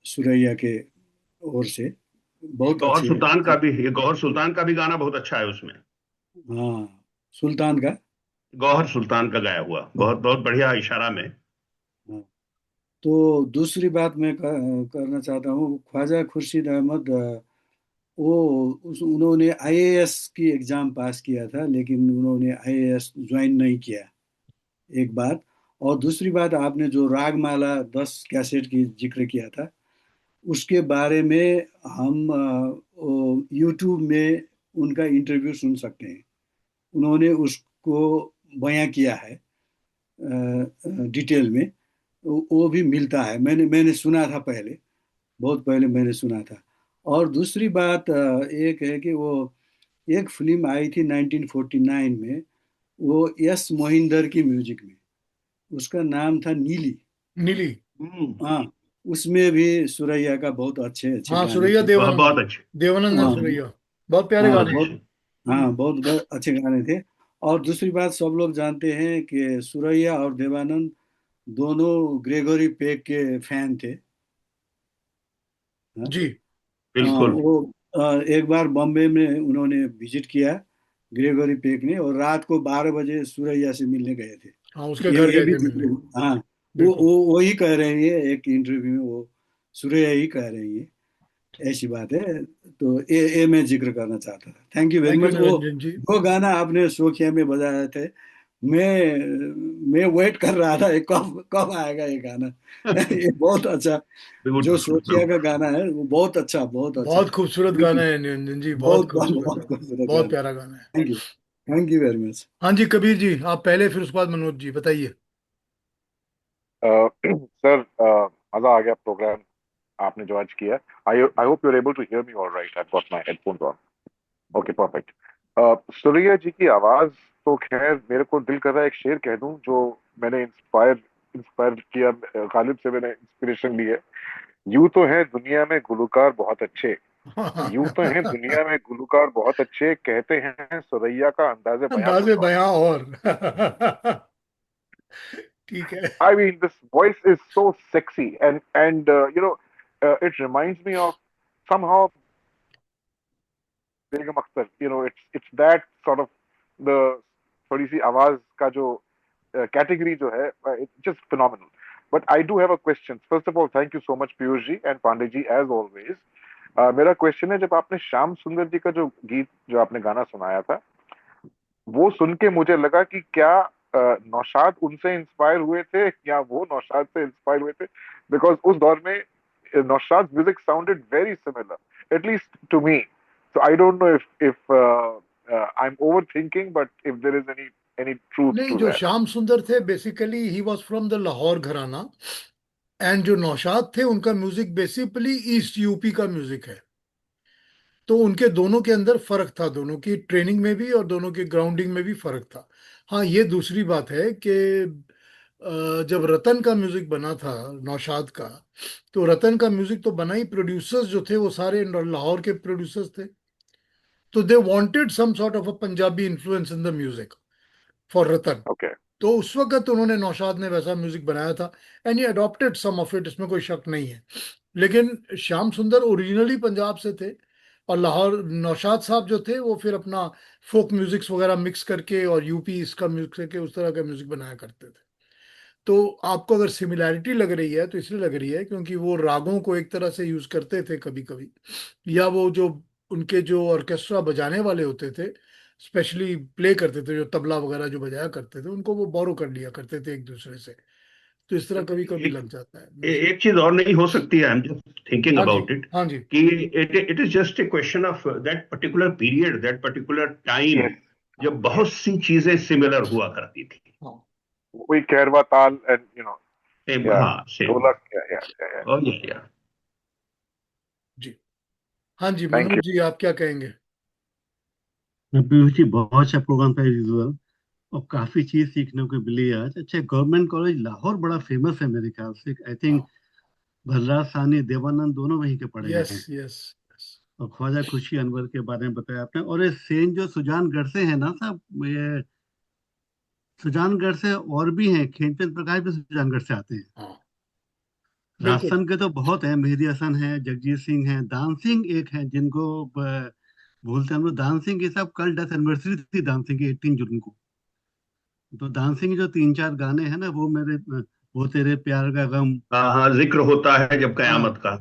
सुरैया के ओर से। बहुत गौहर अच्छे सुल्तान का अच्छे। भी, ये गौहर सुल्तान का भी गाना बहुत अच्छा है उसमें। हाँ, सुल्तान का। गौहर सुल्तान का गाया हुआ बहुत बहुत बढ़िया, इशारा में। हाँ। तो दूसरी बात मैं करना चाहता हूँ, ख्वाजा खुर्शीद अहमद, उन्होंने आईएएस की एग्जाम पास किया था, लेकिन उन्होंने आईएएस ज्वाइन नहीं किया, एक बात। और दूसरी बात, आपने जो रागमाला 10 कैसेट की जिक्र किया था, उसके बारे में हम यूट्यूब में उनका इंटरव्यू सुन सकते हैं। उन्होंने उसको बयां किया है डिटेल में। वो भी मिलता है, मैंने मैंने सुना था पहले, बहुत पहले मैंने सुना था। और दूसरी बात एक है कि वो एक फिल्म आई थी 1949 में, वो यस मोहिंदर की म्यूजिक में, उसका नाम था नीली। नीली। हाँ, उसमें भी सुरैया का बहुत अच्छे अच्छे हाँ, गाने सुरैया थे। वह देवानंद बहुत है। अच्छे। देवानंद है हाँ सुरैया। बहुत प्यारे हाँ, गाने हैं। बहुत, हाँ बहुत बहुत अच्छे गाने थे। और दूसरी बात, सब लोग जानते हैं कि सुरैया और देवानंद दोनों ग्रेगोरी पेक के फैन थे। हाँ, जी। हाँ, बिल्कुल। वो एक बार बॉम्बे में उन्होंने विजिट किया, ग्रेगोरी पेक ने, और रात को 12 बजे सुरैया से मिलने गए थे। हाँ, उसके घर ये गए भी थे मिलने। हाँ, बिल्कुल। वो वही कह रही है एक इंटरव्यू में, वो सुरैया ही कह रही है, ऐसी बात है। तो ये मैं जिक्र करना चाहता था। Thank you very thank you much. वो निरंजन जी। जो गाना आपने सोखिया में बजाए थे, मैं वेट कर रहा था, ये कब कब आएगा ये गाना। ये बहुत अच्छा, जो ब्यूटीफुल सोखिया का गाना है वो बहुत अच्छा, बहुत अच्छा बहुत है। खूबसूरत गाना है निरंजन जी, बहुत बहुत खूबसूरत बहुत गाना है, खूबसूरत बहुत गाना। प्यारा गाना है। Thank you very much. हाँ जी, कबीर जी आप पहले, फिर उसके बाद मनोज जी, बताइए। सर मजा आ गया प्रोग्राम आपने जो आज किया। I I hope you are able to hear me all right. I got my headphones on. Okay perfect. Suraiya ji की आवाज तो खैर, मेरे को दिल कर रहा है एक शेर कह दूं जो मैंने इंस्पायर इंस्पायर किया, गालिब से मैंने इंस्पिरेशन ली है। यूं तो है दुनिया में गुलकार बहुत अच्छे, यूं तो है दुनिया में गुलकार बहुत अच्छे, कहते हैं सुरैया का अंदाज़े बयां अंदाजे कुछ और है। बयां और ठीक है। I mean, this voice is so sexy, and it reminds me of somehow Begum Akhtar. It's that sort of the थोड़ी सी आवाज का जो कैटेगरी जो है, it's just phenomenal. But I do have a question. First of all, thank you so much Piyush ji and Pandey ji as always. मेरा question है, जब आपने श्याम सुंदर जी का जो गीत, जो आपने गाना सुनाया था, वो सुन के मुझे लगा कि क्या नौशाद उनसे इंस्पायर हुए थे या वो नौशाद से इंस्पायर हुए थे, बिकॉज उस दौर में Naushad music sounded very similar, at least to me. So I don't know if I am over thinking, but if there is any truth नहीं, टू जो दैट। श्याम सुंदर थे basically he was from the Lahore gharana, and जो नौशाद थे उनका music basically east UP का music है। तो उनके दोनों के अंदर फर्क था, दोनों की ट्रेनिंग में भी और दोनों की ग्राउंडिंग में भी फर्क था। हाँ, ये दूसरी बात है कि जब रतन का म्यूजिक बना था, नौशाद का, तो रतन का म्यूजिक तो बना ही, प्रोड्यूसर्स जो थे वो सारे लाहौर के प्रोड्यूसर्स थे। तो they wanted some sort of a Punjabi influence in the music for Ratan. Okay. तो उस वक्त उन्होंने, नौशाद ने वैसा म्यूजिक बनाया था, एंड ये अडॉप्टेड सम ऑफ इट, इसमें कोई शक नहीं है। लेकिन श्याम सुंदर ओरिजिनली पंजाब से थे, और लाहौर नौशाद साहब जो थे वो फिर अपना फोक म्यूजिक्स वगैरह मिक्स करके और यूपी इसका म्यूजिक करके उस तरह का म्यूजिक बनाया करते थे। तो आपको अगर सिमिलैरिटी लग रही है तो इसलिए लग रही है क्योंकि वो रागों को एक तरह से यूज करते थे कभी कभी, या वो जो उनके जो ऑर्केस्ट्रा बजाने वाले होते थे, स्पेशली प्ले करते थे, जो तबला वगैरह जो बजाया करते थे, उनको वो बोरो कर लिया करते थे एक दूसरे से। तो इस तरह कभी कभी एक लग जाता है म्यूजिक। एक चीज और नहीं हो सकती है, आई एम जस्ट थिंकिंग हाँ जी। अबाउट इट, हाँ जी। कि it is just a question of that particular period, that particular time, yes. जब बहुत सी चीजें सिमिलर हुआ करती थी। हाँ वही कहरवा ताल एंड सेम, या हाँ सेम। ढोलक, या। और या जी। हाँ जी, थैंक मनोज यू। जी आप क्या कहेंगे। पीयूष जी बहुत अच्छा प्रोग्राम था यूजुअल, और काफी चीज सीखने को मिली आज। अच्छा, गवर्नमेंट कॉलेज लाहौर बड़ा फेमस है मेरे ख्याल से। आई थिंक हाँ। भर्रा सानी देवानंद दोनों वहीं के पढ़े यस हैं। यस। और ख्वाजा खुर्शी अनवर के बारे में बताया आपने। और ये सेन जो सुजानगढ़ से है ना साहब, ये सुजानगढ़ से और भी हैं, खेमचंद प्रकाश भी सुजानगढ़ से आते हैं। हाँ बिल्कुल। राजस्थान के तो बहुत हैं, मेहदी हसन है, जगजीत सिंह है, दान सिंह एक हैं जिनको भूलते हैं हम लोग। दान सिंह की साहब कल डेथ एनिवर्सरी थी दान सिंह की, 18 जून को। तो दान सिंह जो 3-4 गाने हैं ना, वो मेरे, वो तेरे प्यार का गम, हाँ हाँ, जिक्र होता है जब हाँ, कयामत का।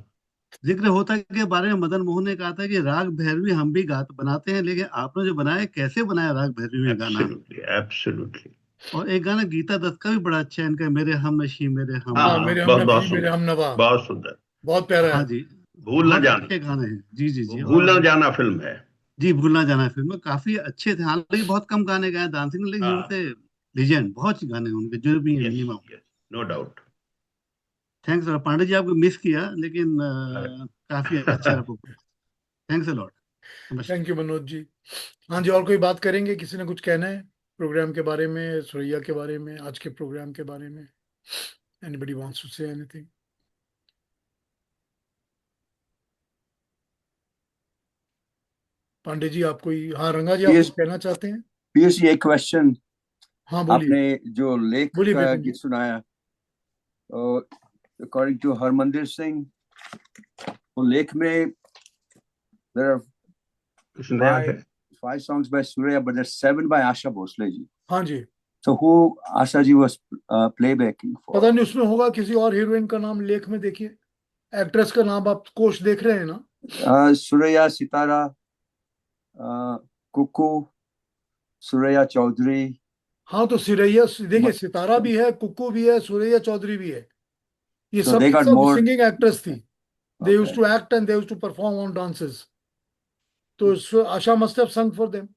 जिक्र होता के बारे में मदन मोहन ने कहा था कि राग भैरवी हम भी गाते बनाते हैं, लेकिन आपने जो बनाया, कैसे बनाया राग भैरवी में गाना। Absolutely absolutely. और एक गाना गीता दत्त का भी बड़ा अच्छा है इनका, मेरे हम नशी मेरे हम हाँ हाँ, नवा। मेरे हम बहुत बहुत नबी मेरे सुंदर, हम नवा, बहुत सुंदर। बहुत प्यारा हाँ है। जी, भूल न बहुत जाना, अच्छे गाने हैं। जी जी वो जी। भूल और न जाना फिल्म है। जी, भूलना जाना फिल्म में काफी अच्छे थे। हालांकि बहुत कम गाने गाए दान सिंह ने, लेकिन ही हाँ, से लीजेंड, बहुत से गाने हैं उनके जो भी हैं yes minimum. Yes, no doubt. Thanks Pandey ji, आपको मिस किया, लेकिन काफी अच्छा रहा प्रोग्राम। Thanks a lot. नमस्ते। Thank you Manoj ji. हाँ जी, और कोई बात करेंगे, किसी ने कुछ कहना है प्रोग्राम के बारे में, सुरैया के बारे में, आज के प्रोग्राम के बारे में। Anybody wants to say anything. Pandey ji आप कोई, हाँ रंगा जी आप कुछ पीएस कहना चाहते हैं। पीएस ये क्वेश्चन, हाँ बोलिए। आपने जो लेख बोलिए का विपिन जी। गीत सुनाया, अकॉर्डिंग टू हरमंदिर सिंह, वो लेख में there are इसमें तैयार है। five songs by Surya, but there's 7 by Asha Bhosle ji. हाँ जी, So who Asha ji was playbacking for? पता नहीं उसमें होगा किसी और हीरोइन का नाम लेख में देखिए, एक्ट्रेस का नाम आप कोश देख रहे हैं ना? Surya, Sitara, Kuku, Surya Chaudhary. हाँ, तो सुरैया देखिए, सितारा भी है, कुक्कू भी है, सुरैया चौधरी भी है। ये So सब they की got सब more. सिंगिंग एक्ट्रेस थी। They used Okay. To act and they used to perform on dances. तो Asha must have sung for them.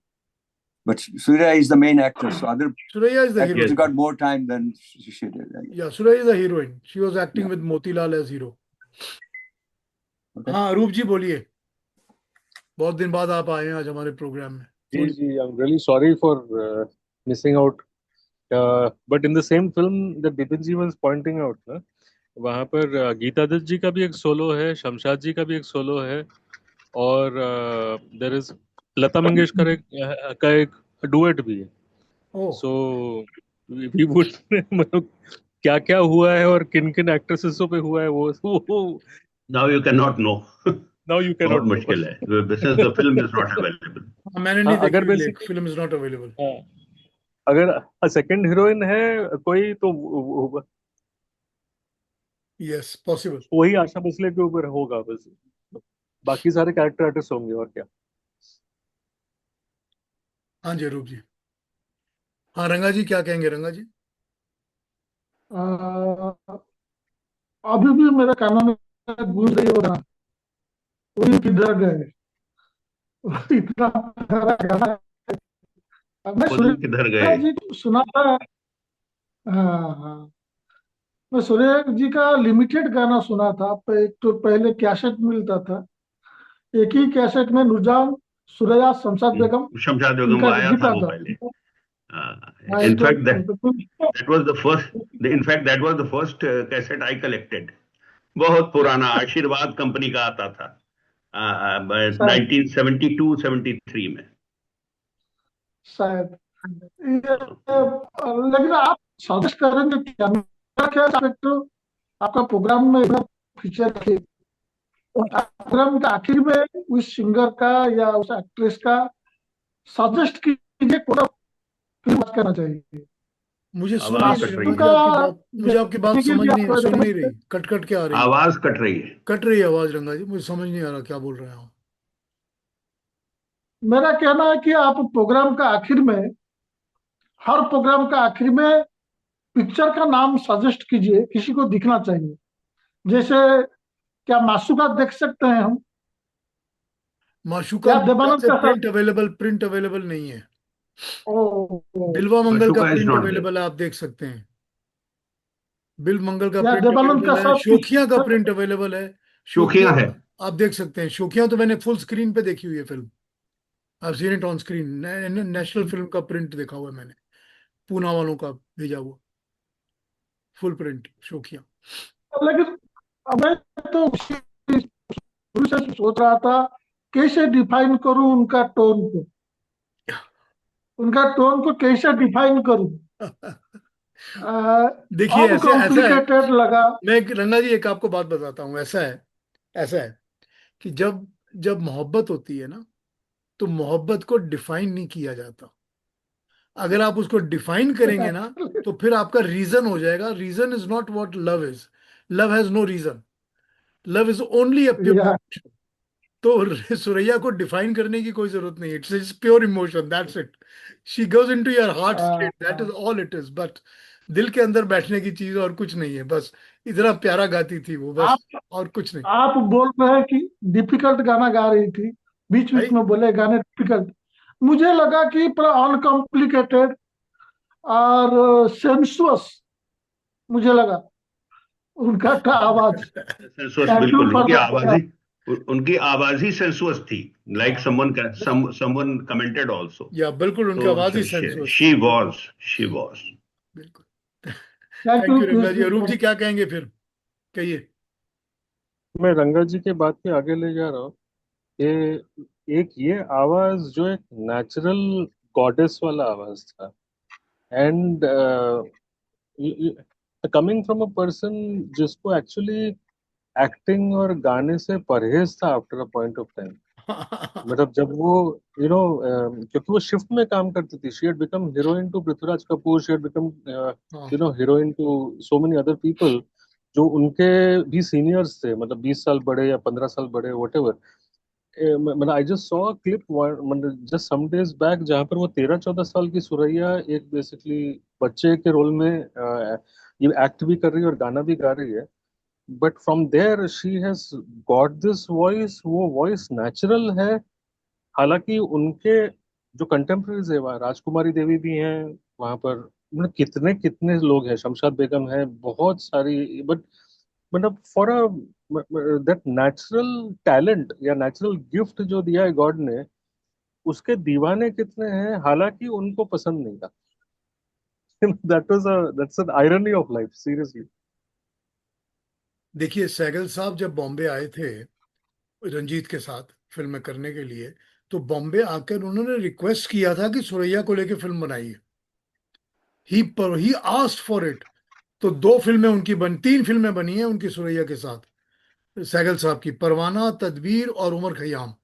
But Surya is the main actor, so other Suraya is the actors heroine. got more time than she did. I guess. Yeah, Suraya is the heroine. She was acting Yeah. with Motilal as hero. Okay. हाँ, रूप जी बोलिए, बहुत दिन बाद आप आए हैं आज हमारे प्रोग्राम में। जी जी, I'm really sorry for missing out. But in the same film that Bipin ji was pointing out, ना, वहाँ पर गीता दत्त जी का भी एक सोलो है, शमशाद जी का भी एक सोलो है, और देयर इज लता मंगेशकर का एक डुएट भी है। ओह, सो वी वुड मतलब क्या क्या हुआ है और किन किन एक्ट्रेसेसों पे हुआ है वो Now you cannot know. Now you can बहुत नॉट मुश्किल है, since the film is not available. मैंने नहीं अगर देखी, basic film is not available. अगर सेकंड हीरोइन है कोई तो यस, पॉसिबल। वही आशा भोसले के ऊपर होगा बस, बाकी सारे कैरेक्टर आर्टिस्ट होंगे और क्या। हाँ जी, रूप जी। हाँ, रंगा जी क्या कहेंगे? रंगा जी, अभी भी मेरे कानों में गूंज रही हो रहा, वही किधर गए, इतना प्यारा गाना है। मैं वो दिन किधर सूर्या गए। जी को सुना था। हाँ हाँ, मैं सूर्या जी का लिमिटेड गाना सुना था। एक तो पहले कैसेट मिलता था, एक ही कैसेट में नूरजहान, सूर्या, शमशाद बेगम, शमशाद बेगम इनका आया था गीता वो था। पहले। हाँ, In एक fact, तो that was the first. In fact, that was the first cassette I collected. बहुत पुराना आशीर्वाद कंपनी का आता था, शायद 1972-73 में। शायद लेकिन आप सजेस्ट करेंगे क्या? मेरा ख्याल से तो आपका प्रोग्राम में फीचर रखे, प्रोग्राम के आखिर में उस सिंगर का या उस एक्ट्रेस का सजेस्ट कीजिए, कौन फिल्म करना चाहिए। मुझे सुन आवाज नहीं कट रही रही है। रंगा जी आपकी बात, मुझे आपकी बात जैसे कि समझ आप नहीं, सुन नहीं रही, कट कट के आ रही है। आवाज कट रही है। कट रही है आवाज रंगा जी, मुझे समझ नहीं आ रहा क्या बोल रहे हो। मेरा कहना है कि आप प्रोग्राम का आखिर में, हर प्रोग्राम का आखिर में पिक्चर का नाम सजेस्ट कीजिए, किसी को दिखना चाहिए। जैसे क्या मासूका देख सकते हैं हम, माशूका या देवानंद का प्रिंट अवेलेबल नहीं है। ओ, बिल्वा मंगल का माशूका is print not there. Available है, आप देख सकते हैं। बिल मंगल का या प्रिंट देवानंद का अवेलेबल है, साथ शोखिया का प्रिंट अवेलेबल है। शोखिया है। आप देख सकते हैं। शोखिया तो मैंने फुल स्क्रीन पे देखी हुई है film, I seen it on screen. National film का प्रिंट देखा हुआ है मैंने, पूना वालों का भेजा हुआ फुल प्रिंट शोखिया। लेकिन मैं तो शुरू से सोच रहा था कैसे डिफाइन करूं उनका टोन को, कैसे डिफाइन करूं। देखिए अब ऐसा है, कॉम्प्लिकेटेड लगा। मैं रंगा जी एक आपको बात बताता हूँ। ऐसा है कि जब जब मोहब्बत होती है ना, तो मोहब्बत को डिफाइन नहीं किया जाता। अगर आप उसको डिफाइन करेंगे ना, तो फिर आपका रीजन हो जाएगा। Reason is not what love is, love has no reason, love is only a pure. तो सुरैया को डिफाइन करने की कोई जरूरत नहीं, it's pure emotion, that's it. She goes into your heart straight, that is all it is. But दिल के अंदर बैठने की चीज और कुछ नहीं है। बस इतना प्यारा गाती थी वो, बस और कुछ नहीं। आप बोल रहे हैं कि डिफिकल्ट गाना गा रही थी, बीच बीच में बोले गाने डिफिकल्ट। मुझे लगा कि पूरा अनकॉम्प्लिकेटेड और सेंसुअस, मुझे लगा उनका आवाज सेंसुअस, बिल्कुल। उनकी आवाज ही सेंसुअस थी, लाइक समवन कमेंटेड आल्सो। या बिल्कुल, उनकी आवाज ही सेंसुअस। शी वाज बिल्कुल। थैंक यू रंगा जी। अरूप जी क्या कहेंगे फिर, कहिए। मैं रंगा जी के बात पे आगे ले जा रहा हूँ कि एक ये आवाज जो एक नेचुरल गॉडेस वाला आवाज था, and coming from a person जिसको एक्चुअली एक्टिंग और गाने से परहेज था after a point of time. मतलब जब वो क्योंकि वो शिफ्ट में काम करती थी, she had become heroine to Prithviraj Kapoor, she had become हाँ heroine to so many other people जो उनके भी सीनियर्स थे, मतलब 20 साल बड़े या 15 साल बड़े, वट। मतलब आई जस्ट सॉ क्लिप मतलब जस्ट सम डेज बैक, जहाँ पर वो 13-14 साल की सुरैया एक बेसिकली बच्चे के रोल में ये एक्ट भी कर रही है और गाना भी गा रही है। But from there she has got this voice, वो वॉइस नेचुरल है। हालांकि उनके जो कंटेम्प्रेरीज है, वहाँ राजकुमारी देवी भी हैं वहां पर, मतलब कितने कितने लोग हैं, शमशाद बेगम है, बहुत सारी। बट मतलब for a that natural talent या नेचुरल गिफ्ट जो दिया है गॉड ने, उसके दीवाने कितने हैं, हालांकि उनको पसंद नहीं था। That's an irony of life, seriously. देखिए, सहगल साहब जब बॉम्बे आए थे रंजीत के साथ फिल्म करने के लिए, तो बॉम्बे आकर उन्होंने रिक्वेस्ट किया था कि सुरैया को लेकर फिल्म बनाइए। He asked for it. तो दो फिल्में उनकी बन 3 फिल्में बनी हैं उनकी सुरैया के साथ, सहगल साहब की, परवाना, तदबीर और उमर खयाम।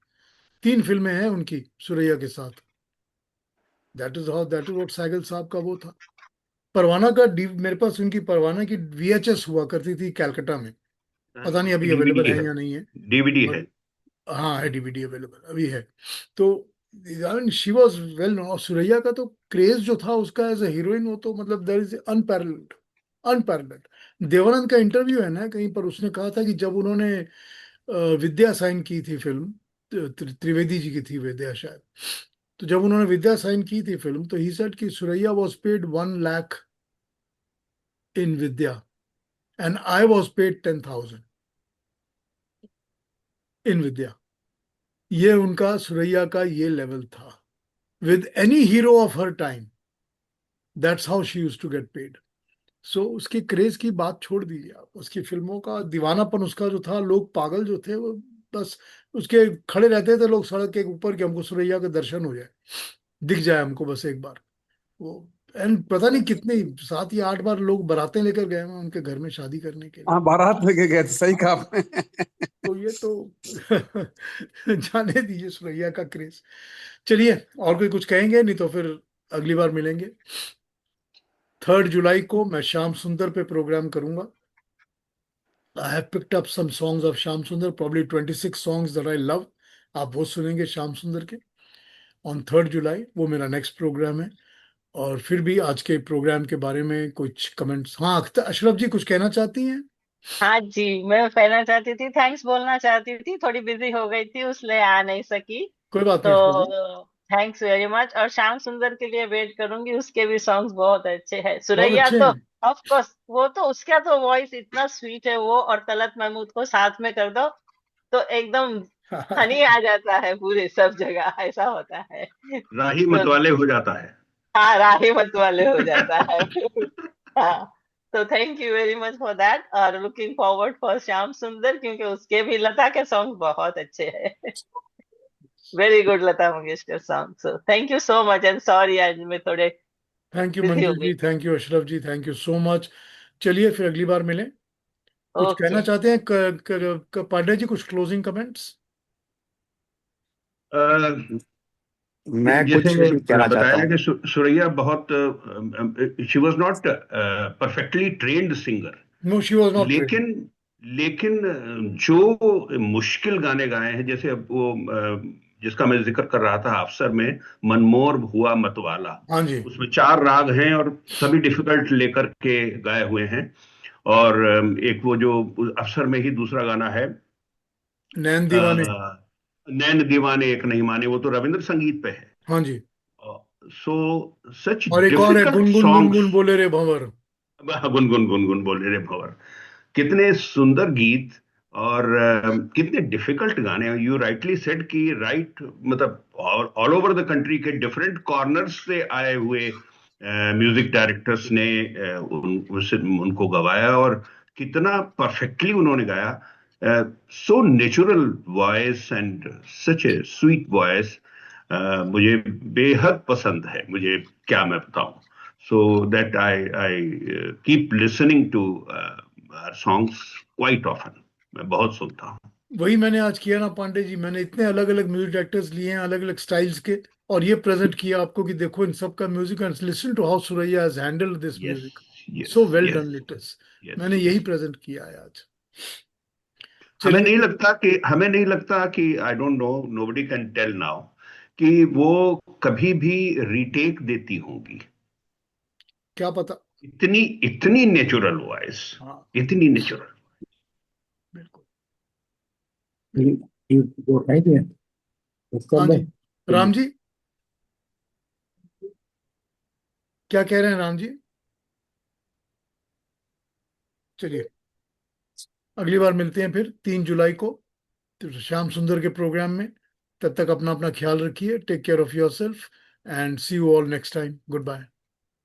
3 फिल्में हैं उनकी सुरैया के साथ। दैट इज व्हाट सहगल साहब का वो था। परवाना का मेरे पास उनकी परवाना की VHS हुआ करती थी कलकत्ता में। पता नहीं अभी अवेलेबल डीवीडी है है, या नहीं है। डीवीडी है। मगर हाँ, है, DVD अवेलेबल अभी है। तो शी वॉज वेल नोन। और सुरैया का तो क्रेज जो था उसका एज ए हीरोइन, वो तो मतलब there is unparalleled, unparalleled. Dev Anand का इंटरव्यू है ना कहीं पर, उसने कहा था कि जब उन्होंने विद्या साइन की थी फिल्म, त्रिवेदी जी की थी विद्या शायद, तो जब उन्होंने विद्या साइन की थी फिल्म, तो ही सेड कि Suraiya was paid 1 lakh in Vidya and I was paid 10,000 in Vidya. ये उनका सुरैया का ये लेवल था। With any hero of her time, that's how she use to get paid. So उसकी क्रेज की बात छोड़ दीजिए आप, उसकी फिल्मों का दीवानापन उसका जो था, लोग पागल जो थे वो बस उसके खड़े रहते थे लोग सड़क के ऊपर कि हमको सुरैया के दर्शन हो जाए, दिख जाए हमको बस एक बार वो। एंड पता नहीं कितने 7 या 8 बार लोग बारातें लेकर गए हैं उनके घर में शादी करने के लिए। हाँ, बारात लेके गए थे, सही कहा आपने। तो ये तो जाने दीजिए सुरैया का क्रेज। चलिए, और कोई कुछ कहेंगे? नहीं तो फिर अगली बार मिलेंगे। 3 जुलाई को मैं श्याम सुंदर पे प्रोग्राम करूंगा। I have picked up some songs of Shyam Sundar, probably 26 songs that I love. आप वो सुनेंगे श्याम सुंदर के ऑन 3 जुलाई। वो मेरा नेक्स्ट प्रोग्राम है। और फिर भी आज के प्रोग्राम के बारे में कुछ कमेंट्स? हाँ, अख्तर अशरफ जी कुछ कहना चाहती हैं? हाँ जी, मैं कहना चाहती थी, थैंक्स बोलना चाहती थी, थोड़ी बिजी हो गई थी इसलिए आ नहीं सकी। कोई बात तो नहीं Ashraf ji. Thanks very much. और श्याम सुंदर के लिए वेट करूंगी, उसके भी सॉन्ग्स बहुत अच्छे हैं। बहुत सुरैया अच्छे तो हैं। ऑफ कोर्स, वो तो उसका तो वॉइस इतना स्वीट है, वो और तलत महमूद को साथ में कर दो तो एकदम हनी आ जाता है पूरे सब जगह, ऐसा होता है। राही तो मतवाले हो जाता है। हाँ, राही मत वाले हो जाता है। हाँ, तो thank you very much for that, और लुकिंग फॉरवर्ड फॉर श्याम सुंदर, क्योंकि उसके भी लता के सॉन्ग बहुत अच्छे हैं। Very good Lata Mangeshkar song. So thank you so much and sorry आज मैं थोड़े थैंक यू बिजी हो मंजू गई। जी, thank you Ashraf ji, thank you so much. चलिए फिर अगली बार मिलें। कुछ ओके। कहना चाहते हैं पांडे जी, कुछ क्लोजिंग कमेंट्स? मैं जैसे कुछ कहना चाहता बताया हूँ। कि सुरैया बहुत, she was not perfectly trained singer, no, she was not train. लेकिन लेकिन जो मुश्किल गाने गाए हैं, जैसे अब वो जिसका मैं जिक्र कर रहा था अफसर में, मनमोर हुआ मतवाला, हाँ जी। उसमें 4 राग हैं और सभी डिफिकल्ट लेकर के गाए हुए हैं। और एक वो जो अफसर में ही दूसरा गाना है, नैन दीवाने। अ, नैन दीवाने एक नहीं माने, वो तो रविंद्र संगीत पे है। हाँ जी। सो सच और एक और है, डिफिकल्ट गुनगुन सॉन्ग्स। गुनगुन बोले रे भंवर। गुनगुन गुनगुन बोले रे भंवर, कितने सुंदर गीत और कितने डिफिकल्ट गाने। यू राइटली सेड कि राइट, मतलब ऑल ओवर द कंट्री के डिफरेंट कॉर्नर्स से आए हुए म्यूजिक डायरेक्टर्स ने उनको गवाया, और कितना परफेक्टली उन्होंने गाया। So natural voice and such a sweet voice. मुझे बेहद पसंद है, मुझे क्या मैं बताऊं। So that I keep listening to songs quite often. मैं बहुत सुनता हूँ। वही मैंने आज किया ना पांडे जी, मैंने इतने अलग अलग म्यूजिक डायरेक्टर्स लिए हैं अलग अलग स्टाइल्स के, और ये प्रेजेंट किया आपको कि देखो इन सब का music, and listen to how Suraiya has handled this yes music, yes so well yes done it is. Yes मैंने यही यस। प्रेजेंट किया है आज। हमें नहीं चलिए। लगता कि I don't know, nobody can tell now कि वो कभी भी रीटेक देती होंगी। क्या पता। इतनी इतनी नेचुरल वॉइस, हाँ इतनी नेचुरल। बिल्कुल। वो है क्या उसका हाँ मैं जी राम जी, क्या कह रहे हैं राम जी? चलिए, अगली बार मिलते हैं फिर 3 जुलाई को, तो श्याम सुंदर के प्रोग्राम में। तब तक अपना अपना ख्याल रखिए, take care of yourself, and see you all next time. Good bye.